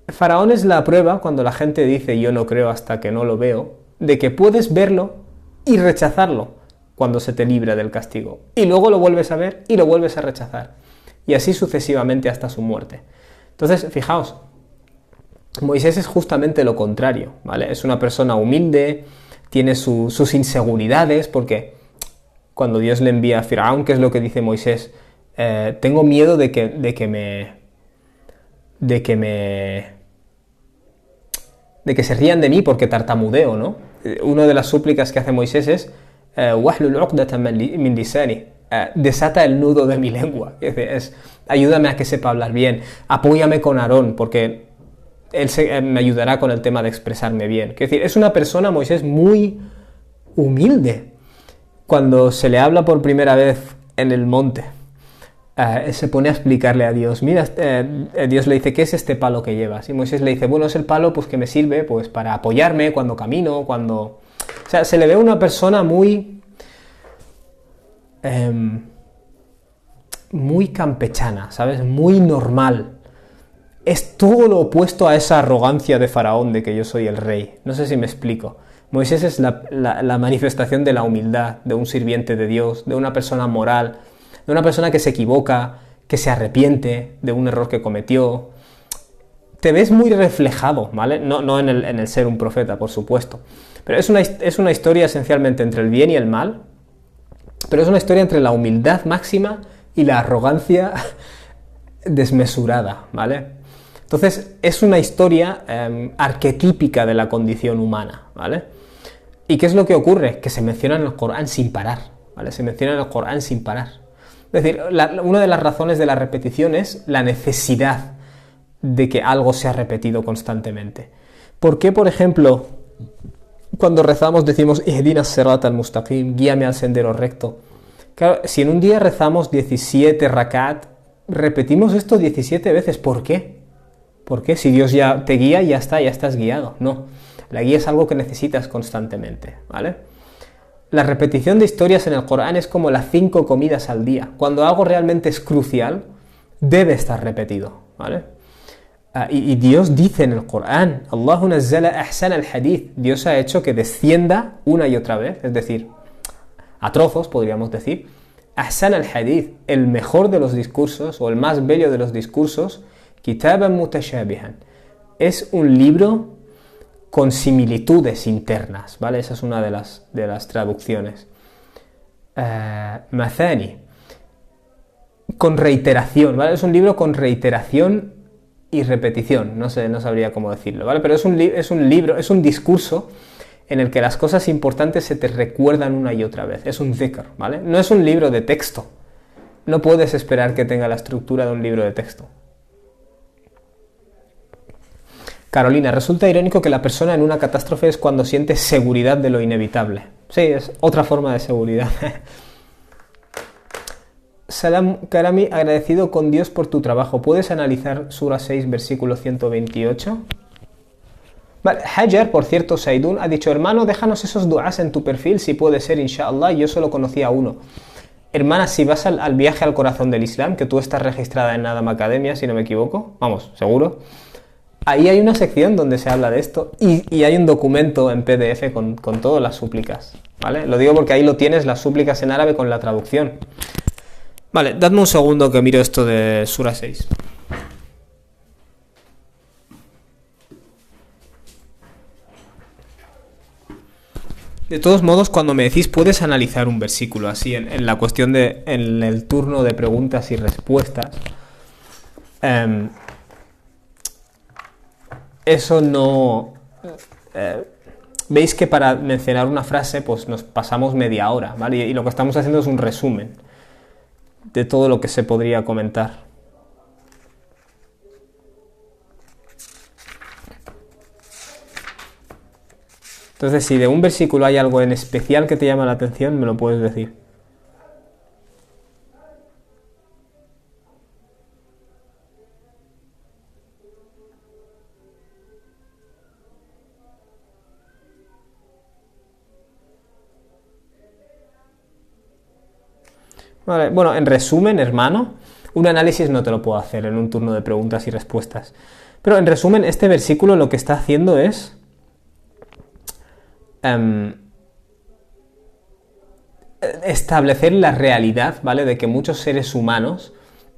Faraón es la prueba cuando la gente dice, yo no creo hasta que no lo veo, de que puedes verlo y rechazarlo cuando se te libra del castigo. Y luego lo vuelves a ver y lo vuelves a rechazar. Y así sucesivamente hasta su muerte. Entonces, fijaos, Moisés es justamente lo contrario, ¿vale? Es una persona humilde, tiene sus inseguridades, porque cuando Dios le envía a Faraón, ¿qué es lo que dice Moisés? Tengo miedo de que se rían de mí porque tartamudeo, ¿no? Una de las súplicas que hace Moisés es wahlul 'uqdatan min lisani, desata el nudo de mi lengua, ayúdame a que sepa hablar bien, apóyame con Aarón, porque él me ayudará con el tema de expresarme bien. Es decir, es una persona, Moisés, muy humilde. Cuando se le habla por primera vez en el monte, se pone a explicarle a Dios, mira, Dios le dice, ¿qué es este palo que llevas? Y Moisés le dice, bueno, es el palo pues, que me sirve pues, para apoyarme cuando camino, cuando... O sea, se le ve una persona muy campechana, ¿sabes? Muy normal. Es todo lo opuesto a esa arrogancia de Faraón de que yo soy el rey. No sé si me explico. Moisés es la manifestación de la humildad, de un sirviente de Dios, de una persona moral, de una persona que se equivoca, que se arrepiente de un error que cometió. Te ves muy reflejado, ¿vale? No en el ser un profeta, por supuesto. Pero es una historia esencialmente entre el bien y el mal, pero es una historia entre la humildad máxima y la arrogancia desmesurada, ¿vale? Entonces, es una historia arquetípica de la condición humana, ¿vale? ¿Y qué es lo que ocurre? Que se menciona en el Corán sin parar, ¿vale? Se menciona en el Corán sin parar. Es decir, una de las razones de la repetición es la necesidad de que algo sea repetido constantemente. ¿Por qué, por ejemplo, cuando rezamos decimos Ihdina as-sirata al-mustaqim, guíame al sendero recto? Claro, si en un día rezamos 17 rakat, repetimos esto 17 veces. ¿Por qué? ¿Por qué? Si Dios ya te guía, ya estás guiado. No, la guía es algo que necesitas constantemente, ¿vale? La repetición de historias en el Corán es como las 5 comidas al día. Cuando algo realmente es crucial, debe estar repetido, ¿vale? Y Dios dice en el Corán, Allahu nazzala ahsana al-hadith, Dios ha hecho que descienda una y otra vez, es decir, a trozos podríamos decir, ahsana al-hadith, el mejor de los discursos o el más bello de los discursos, kitaban mutashabihan, es un libro con similitudes internas, ¿vale? Esa es una de las traducciones. Mathani, con reiteración, ¿vale? Es un libro con reiteración y repetición, no sabría cómo decirlo, ¿vale? Pero es un libro, es un discurso en el que las cosas importantes se te recuerdan una y otra vez, es un dhikr, ¿vale? No es un libro de texto, no puedes esperar que tenga la estructura de un libro de texto. Carolina, resulta irónico que la persona en una catástrofe es cuando siente seguridad de lo inevitable. Sí, es otra forma de seguridad. Salam Karami, agradecido con Dios por tu trabajo. ¿Puedes analizar Sura 6, versículo 128? Vale, Hajar, por cierto, Saidun, ha dicho, hermano, déjanos esos du'as en tu perfil, si puede ser, inshallah, yo solo conocía uno. Hermana, si vas al viaje al corazón del Islam, que tú estás registrada en Nadam Academia, si no me equivoco, vamos, seguro, ahí hay una sección donde se habla de esto y hay un documento en PDF con todas las súplicas, ¿vale? Lo digo porque ahí lo tienes, las súplicas en árabe con la traducción. Vale, dadme un segundo que miro esto de Sura 6. De todos modos, cuando me decís puedes analizar un versículo así en la cuestión en el turno de preguntas y respuestas, eso no... veis que para mencionar una frase pues nos pasamos media hora, ¿vale? Y lo que estamos haciendo es un resumen. de todo lo que se podría comentar. Entonces, si de un versículo hay algo en especial que te llama la atención, me lo puedes decir. Vale, bueno, en resumen, hermano, un análisis no te lo puedo hacer en un turno de preguntas y respuestas. Pero en resumen, este versículo lo que está haciendo es establecer la realidad, ¿vale? De que muchos seres humanos,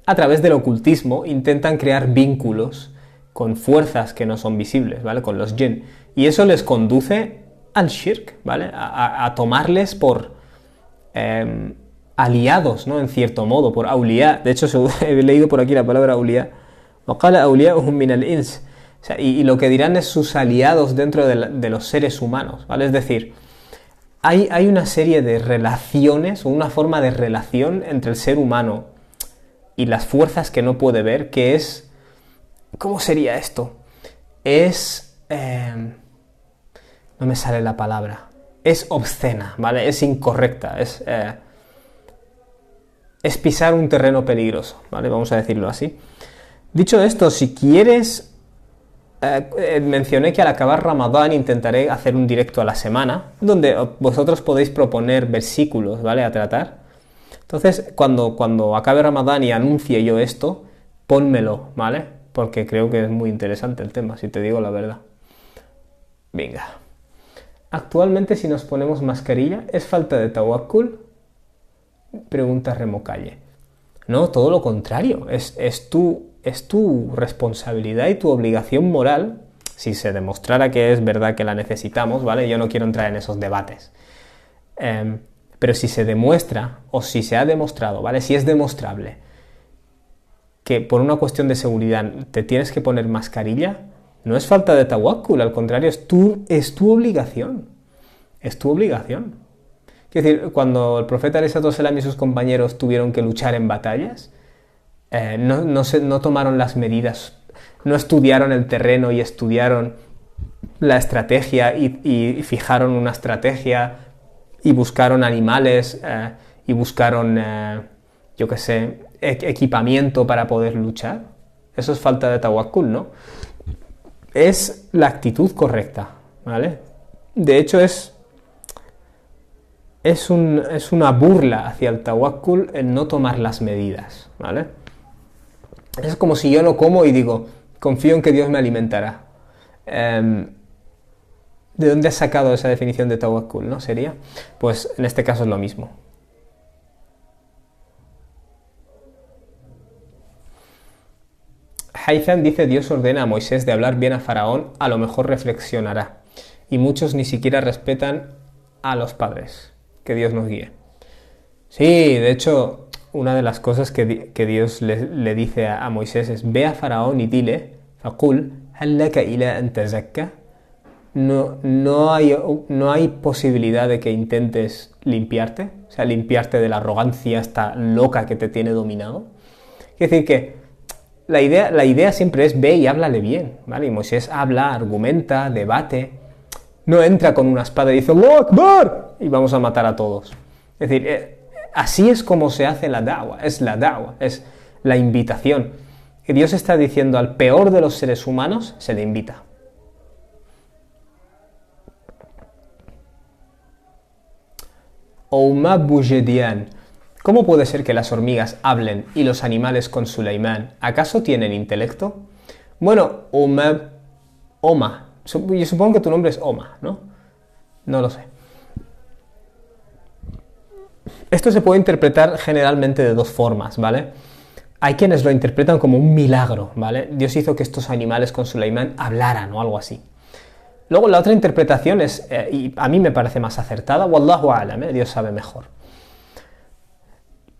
a través del ocultismo, intentan crear vínculos con fuerzas que no son visibles, ¿vale? Con los jinn. Y eso les conduce al shirk, ¿vale? A tomarles por aliados, ¿no? En cierto modo, por awliya. De hecho, he leído por aquí la palabra awliya. وَقَالَ أَوْلِيَاؤُهُم مِّنَ الْإِنْسِ. O sea, y lo que dirán es sus aliados dentro de los seres humanos, ¿vale? Es decir, hay una serie de relaciones o una forma de relación entre el ser humano y las fuerzas que no puede ver, que es... ¿Cómo sería esto? Es... no me sale la palabra. Es obscena, ¿vale? Es incorrecta, es pisar un terreno peligroso, ¿vale? Vamos a decirlo así. Dicho esto, si quieres... mencioné que al acabar Ramadán intentaré hacer un directo a la semana, donde vosotros podéis proponer versículos, ¿vale? A tratar. Entonces, cuando acabe Ramadán y anuncie yo esto, pónmelo, ¿vale? Porque creo que es muy interesante el tema, si te digo la verdad. Venga. Actualmente, si nos ponemos mascarilla, ¿es falta de tawakkul? Pregunta Remocalle. No, todo lo contrario. Es tu responsabilidad y tu obligación moral, si se demostrara que es verdad que la necesitamos, ¿vale? Yo no quiero entrar en esos debates. Pero si se demuestra, o si se ha demostrado, ¿vale? Si es demostrable que por una cuestión de seguridad te tienes que poner mascarilla, no es falta de tawakkul, al contrario, es tu obligación. Es tu obligación. Quiero decir, cuando el profeta Aleyhissalatu Wassalam y sus compañeros tuvieron que luchar en batallas, no tomaron las medidas, no estudiaron el terreno y estudiaron la estrategia y fijaron una estrategia y buscaron animales y buscaron, yo qué sé, equipamiento para poder luchar. Eso es falta de tawakkul, ¿no? Es la actitud correcta, ¿vale? De hecho, es una burla hacia el tawakkul el no tomar las medidas, ¿vale? Es como si yo no como y digo, confío en que Dios me alimentará. ¿De dónde has sacado esa definición de tawakkul, no? ¿Sería? Pues en este caso es lo mismo. Haytham dice, Dios ordena a Moisés de hablar bien a Faraón, a lo mejor reflexionará. Y muchos ni siquiera respetan a los padres. Que Dios nos guíe. Sí, de hecho, una de las cosas que Dios le dice a Moisés es, ve a Faraón y dile, faqul, hal laka ila an tazakka. No hay posibilidad de que intentes limpiarte, o sea, limpiarte de la arrogancia esta loca que te tiene dominado. Es decir, que la idea siempre es ve y háblale bien, ¿vale? Y Moisés habla, argumenta, debate, no entra con una espada y dice ¡Allahu Akbar! Y vamos a matar a todos. Es decir, así es como se hace la da'wa, es la invitación. Que Dios está diciendo al peor de los seres humanos, se le invita. Oumab Bujedian. ¿Cómo puede ser que las hormigas hablen y los animales con Sulaimán? ¿Acaso tienen intelecto? Bueno, Oma. Yo supongo que tu nombre es Oma, ¿no? No lo sé. Esto se puede interpretar generalmente de dos formas, ¿vale? Hay quienes lo interpretan como un milagro, ¿vale? Dios hizo que estos animales con Sulaimán hablaran o algo así. Luego la otra interpretación es, y a mí me parece más acertada, Wallahu a'lam, Dios sabe mejor.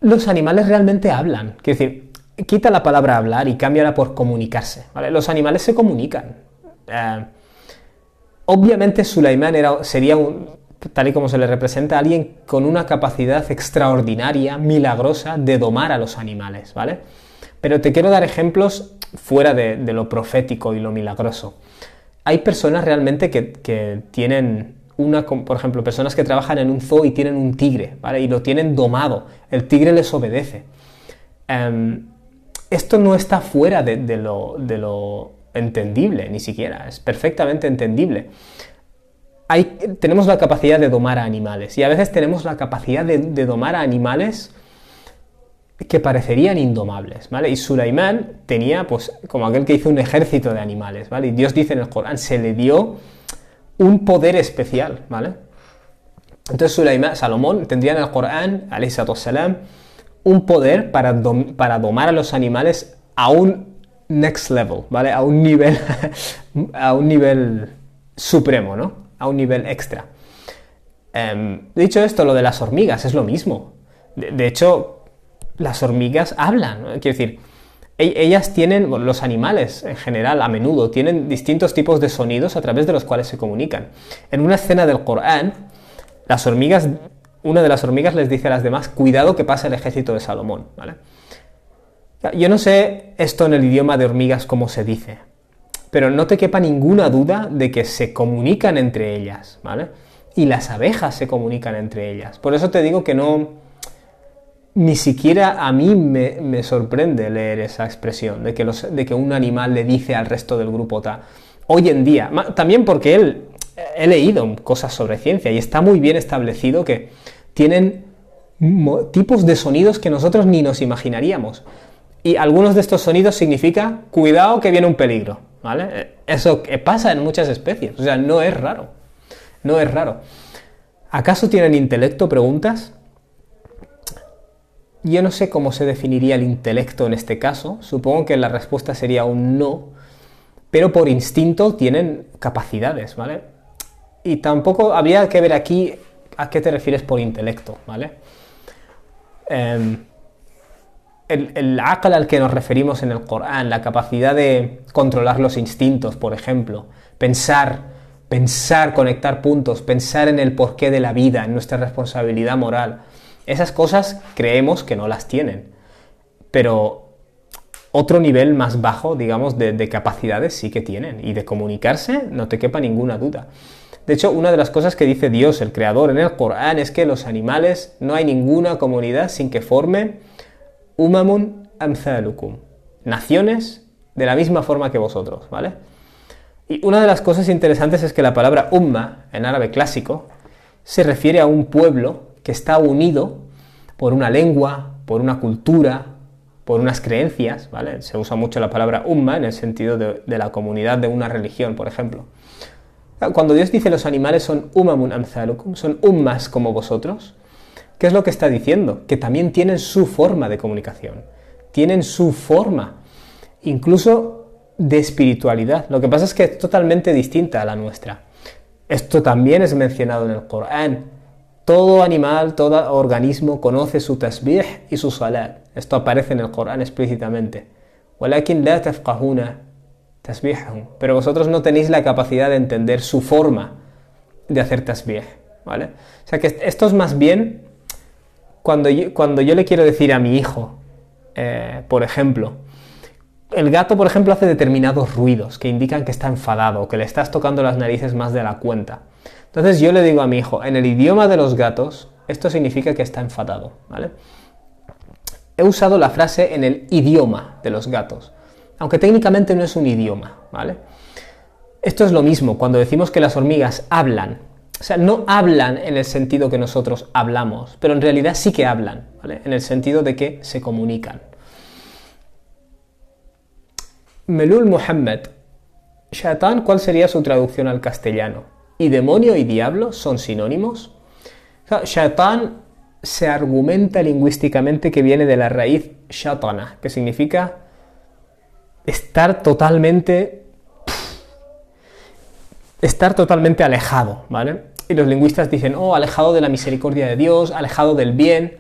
Los animales realmente hablan, quiero decir, quita la palabra hablar y cámbiala por comunicarse, ¿vale? Los animales se comunican. Obviamente Sulaimán tal y como se le representa a alguien con una capacidad extraordinaria, milagrosa, de domar a los animales, ¿vale? Pero te quiero dar ejemplos fuera de lo profético y lo milagroso. Hay personas realmente que tienen por ejemplo, personas que trabajan en un zoo y tienen un tigre, ¿vale? Y lo tienen domado, el tigre les obedece. Esto no está fuera de lo entendible, ni siquiera, es perfectamente entendible. Tenemos la capacidad de domar a animales, y a veces tenemos la capacidad de domar a animales que parecerían indomables, ¿vale? Y Sulaimán tenía, pues, como aquel que hizo un ejército de animales, ¿vale? Y Dios dice en el Corán, se le dio un poder especial, ¿vale? Entonces Salomón tendría en el Corán, alayhi salatu wassalam, un poder para domar a los animales a un next level, ¿vale? A un nivel supremo, ¿no? A un nivel extra. Dicho esto, lo de las hormigas es lo mismo. De hecho, las hormigas hablan, ¿no? Quiero decir, ellas tienen, bueno, los animales en general a menudo tienen distintos tipos de sonidos a través de los cuales se comunican. En una escena del Corán, una de las hormigas les dice a las demás, cuidado que pasa el ejército de Salomón, ¿vale? Yo no sé esto en el idioma de hormigas cómo se dice, pero no te quepa ninguna duda de que se comunican entre ellas, ¿vale? Y las abejas se comunican entre ellas. Por eso te digo que ni siquiera a mí me sorprende leer esa expresión de que un animal le dice al resto del grupo tal. Hoy en día, también porque he leído cosas sobre ciencia y está muy bien establecido que tienen tipos de sonidos que nosotros ni nos imaginaríamos. Y algunos de estos sonidos significa, cuidado que viene un peligro, ¿vale? Eso pasa en muchas especies, o sea, no es raro. No es raro. ¿Acaso tienen intelecto? Preguntas. Yo no sé cómo se definiría el intelecto en este caso, supongo que la respuesta sería un no, pero por instinto tienen capacidades, ¿vale? Y tampoco habría que ver aquí a qué te refieres por intelecto, ¿vale? El aql al que nos referimos en el Corán, la capacidad de controlar los instintos, por ejemplo, pensar, conectar puntos, pensar en el porqué de la vida, en nuestra responsabilidad moral. Esas cosas creemos que no las tienen, pero otro nivel más bajo, digamos, de capacidades sí que tienen, y de comunicarse no te quepa ninguna duda. De hecho, una de las cosas que dice Dios, el Creador, en el Corán es que los animales, no hay ninguna comunidad sin que formen umamun amthalukum, naciones de la misma forma que vosotros, ¿vale? Y una de las cosas interesantes es que la palabra umma, en árabe clásico, se refiere a un pueblo que está unido por una lengua, por una cultura, por unas creencias, ¿vale? Se usa mucho la palabra umma en el sentido de la comunidad de una religión, por ejemplo. Cuando Dios dice los animales son umamun amthalukum, son ummas como vosotros, ¿qué es lo que está diciendo? Que también tienen su forma de comunicación, tienen su forma, incluso de espiritualidad. Lo que pasa es que es totalmente distinta a la nuestra. Esto también es mencionado en el Corán. Todo animal, todo organismo conoce su tasbih y su salat. Esto aparece en el Corán explícitamente. وَلَكِنْ لَا تَفْقَهُونَ تَسْبِيحَهُمْ. Pero vosotros no tenéis la capacidad de entender su forma de hacer tasbih, ¿vale? O sea que esto es más bien cuando yo le quiero decir a mi hijo, por ejemplo, el gato, por ejemplo, hace determinados ruidos que indican que está enfadado o que le estás tocando las narices más de la cuenta. Entonces yo le digo a mi hijo, en el idioma de los gatos, esto significa que está enfadado, ¿vale? He usado la frase en el idioma de los gatos, aunque técnicamente no es un idioma, ¿vale? Esto es lo mismo cuando decimos que las hormigas hablan. O sea, no hablan en el sentido que nosotros hablamos, pero en realidad sí que hablan, ¿vale? En el sentido de que se comunican. Melul Muhammad, Shaitán, ¿cuál sería su traducción al castellano? ¿Y demonio y diablo son sinónimos? Shaitán se argumenta lingüísticamente que viene de la raíz shatana, que significa estar totalmente alejado, ¿vale? Y los lingüistas dicen, alejado de la misericordia de Dios, alejado del bien.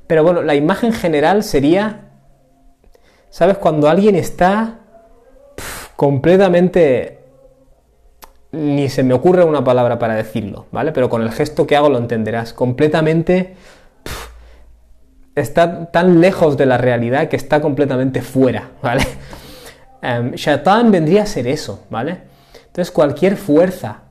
Pero bueno, la imagen general sería, ¿sabes? Cuando alguien está completamente ni se me ocurre una palabra para decirlo, ¿vale? Pero con el gesto que hago lo entenderás. Completamente... está tan lejos de la realidad que está completamente fuera, ¿vale? Shaitán vendría a ser eso, ¿vale? Entonces cualquier fuerza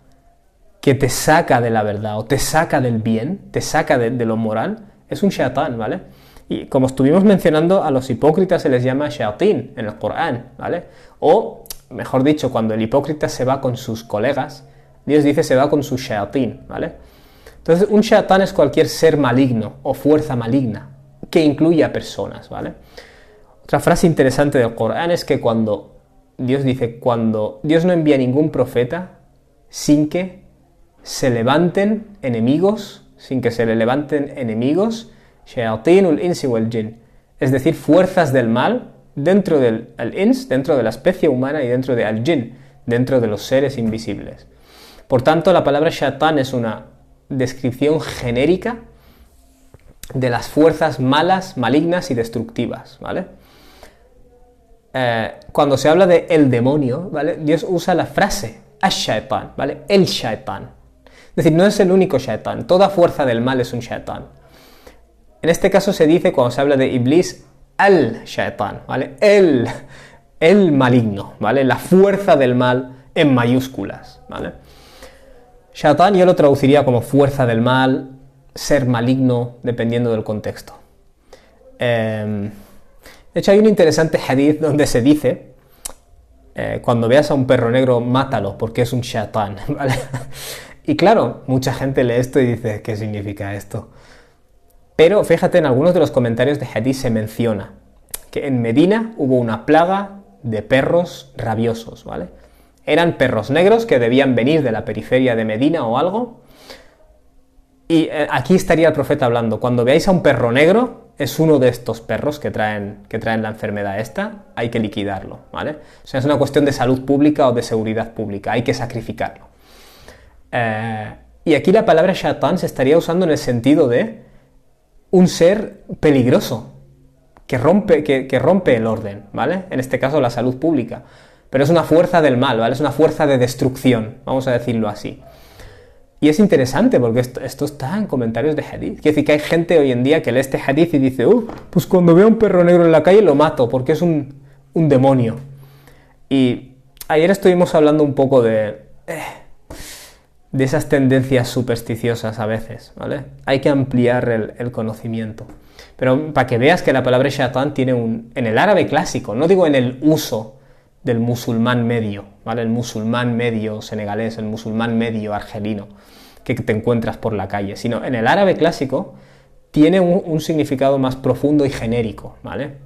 que te saca de la verdad o te saca del bien, te saca de lo moral, es un shaitán, ¿vale? Y como estuvimos mencionando, a los hipócritas se les llama shayatín en el Corán, ¿vale? O, mejor dicho, cuando el hipócrita se va con sus colegas, Dios dice se va con su shayatín, ¿vale? Entonces un shaitán es cualquier ser maligno o fuerza maligna que incluye a personas, ¿vale? Otra frase interesante del Corán es que cuando Dios no envía ningún profeta sin que se levanten enemigos, shayatinul insi wal jin, es decir, fuerzas del mal dentro del ins, dentro de la especie humana, y dentro de al-jin, dentro de los seres invisibles. Por tanto, la palabra shaitan es una descripción genérica de las fuerzas malas, malignas y destructivas, ¿vale? Cuando se habla de el demonio, ¿vale? Dios usa la frase ash-shaitan, ¿vale? El shaitán. Es decir, no es el único shaitán, toda fuerza del mal es un shaitán. En este caso se dice, cuando se habla de Iblis, al-shaitán, ¿vale? El maligno, ¿vale? La fuerza del mal en mayúsculas, ¿vale? Shaitán yo lo traduciría como fuerza del mal, ser maligno, dependiendo del contexto. De hecho, hay un interesante hadith donde se dice, cuando veas a un perro negro, mátalo, porque es un shaitán, ¿vale? Y claro, mucha gente lee esto y dice, ¿qué significa esto? Pero fíjate, en algunos de los comentarios de hadith se menciona que en Medina hubo una plaga de perros rabiosos, ¿vale? Eran perros negros que debían venir de la periferia de Medina o algo. Y aquí estaría el profeta hablando, cuando veáis a un perro negro, es uno de estos perros que traen la enfermedad esta, hay que liquidarlo, ¿vale? O sea, es una cuestión de salud pública o de seguridad pública, hay que sacrificarlo. Y aquí la palabra shaitán se estaría usando en el sentido de un ser peligroso, que rompe el orden, ¿vale? En este caso la salud pública. Pero es una fuerza del mal, ¿vale? Es una fuerza de destrucción, vamos a decirlo así. Y es interesante porque esto está en comentarios de hadith. Quiere decir que hay gente hoy en día que lee este hadith y dice, pues cuando veo a un perro negro en la calle lo mato porque es un demonio. Y ayer estuvimos hablando un poco de esas tendencias supersticiosas a veces, ¿vale? Hay que ampliar el conocimiento. Pero para que veas que la palabra shaitán tiene en el árabe clásico, no digo en el uso del musulmán medio, ¿vale? El musulmán medio senegalés, el musulmán medio argelino que te encuentras por la calle, sino en el árabe clásico tiene un significado más profundo y genérico, ¿vale?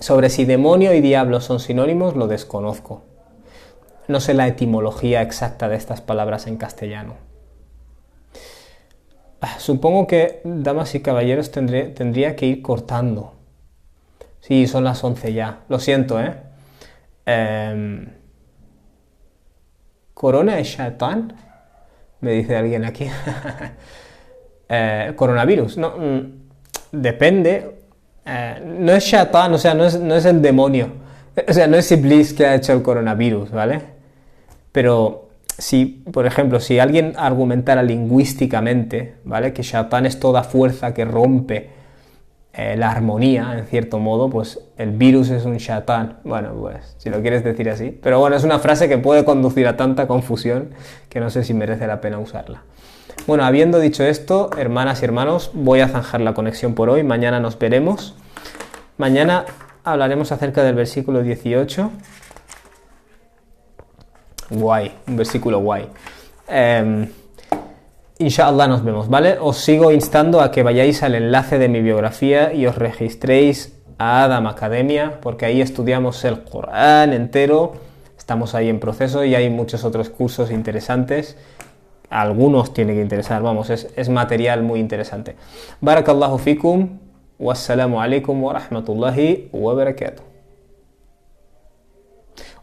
Sobre si demonio y diablo son sinónimos, lo desconozco. No sé la etimología exacta de estas palabras en castellano. Supongo que, damas y caballeros, tendría que ir cortando. Sí, son las 11 ya. Lo siento, ¿eh? ¿Corona es shaitán? Me dice alguien aquí. Coronavirus. No, depende. No es shaitán, o sea, no es el demonio. O sea, no es Iblis que ha hecho el coronavirus, ¿vale? Pero si, por ejemplo, si alguien argumentara lingüísticamente, ¿vale? Que shaitán es toda fuerza que rompe la armonía, en cierto modo, pues el virus es un shaitán. Bueno, pues, si lo quieres decir así. Pero bueno, es una frase que puede conducir a tanta confusión que no sé si merece la pena usarla. Bueno, habiendo dicho esto, hermanas y hermanos, voy a zanjar la conexión por hoy. Mañana nos veremos. Mañana hablaremos acerca del versículo 18. Guay, un versículo guay. Inshallah nos vemos, ¿vale? Os sigo instando a que vayáis al enlace de mi biografía y os registréis a Adam Academia, porque ahí estudiamos el Corán entero, estamos ahí en proceso y hay muchos otros cursos interesantes. Algunos tienen que interesar, vamos, es material muy interesante. Barakallahu fikum, wassalamu alaikum wa rahmatullahi wa barakatuh.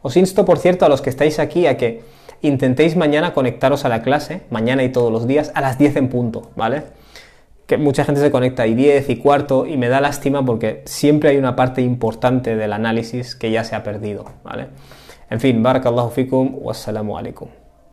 Os insto, por cierto, a los que estáis aquí a que intentéis mañana conectaros a la clase, mañana y todos los días, a las 10 en punto, ¿vale? Que mucha gente se conecta ahí 10 y cuarto y me da lástima porque siempre hay una parte importante del análisis que ya se ha perdido, ¿vale? En fin, barakallahu fikum, wassalamu alaikum.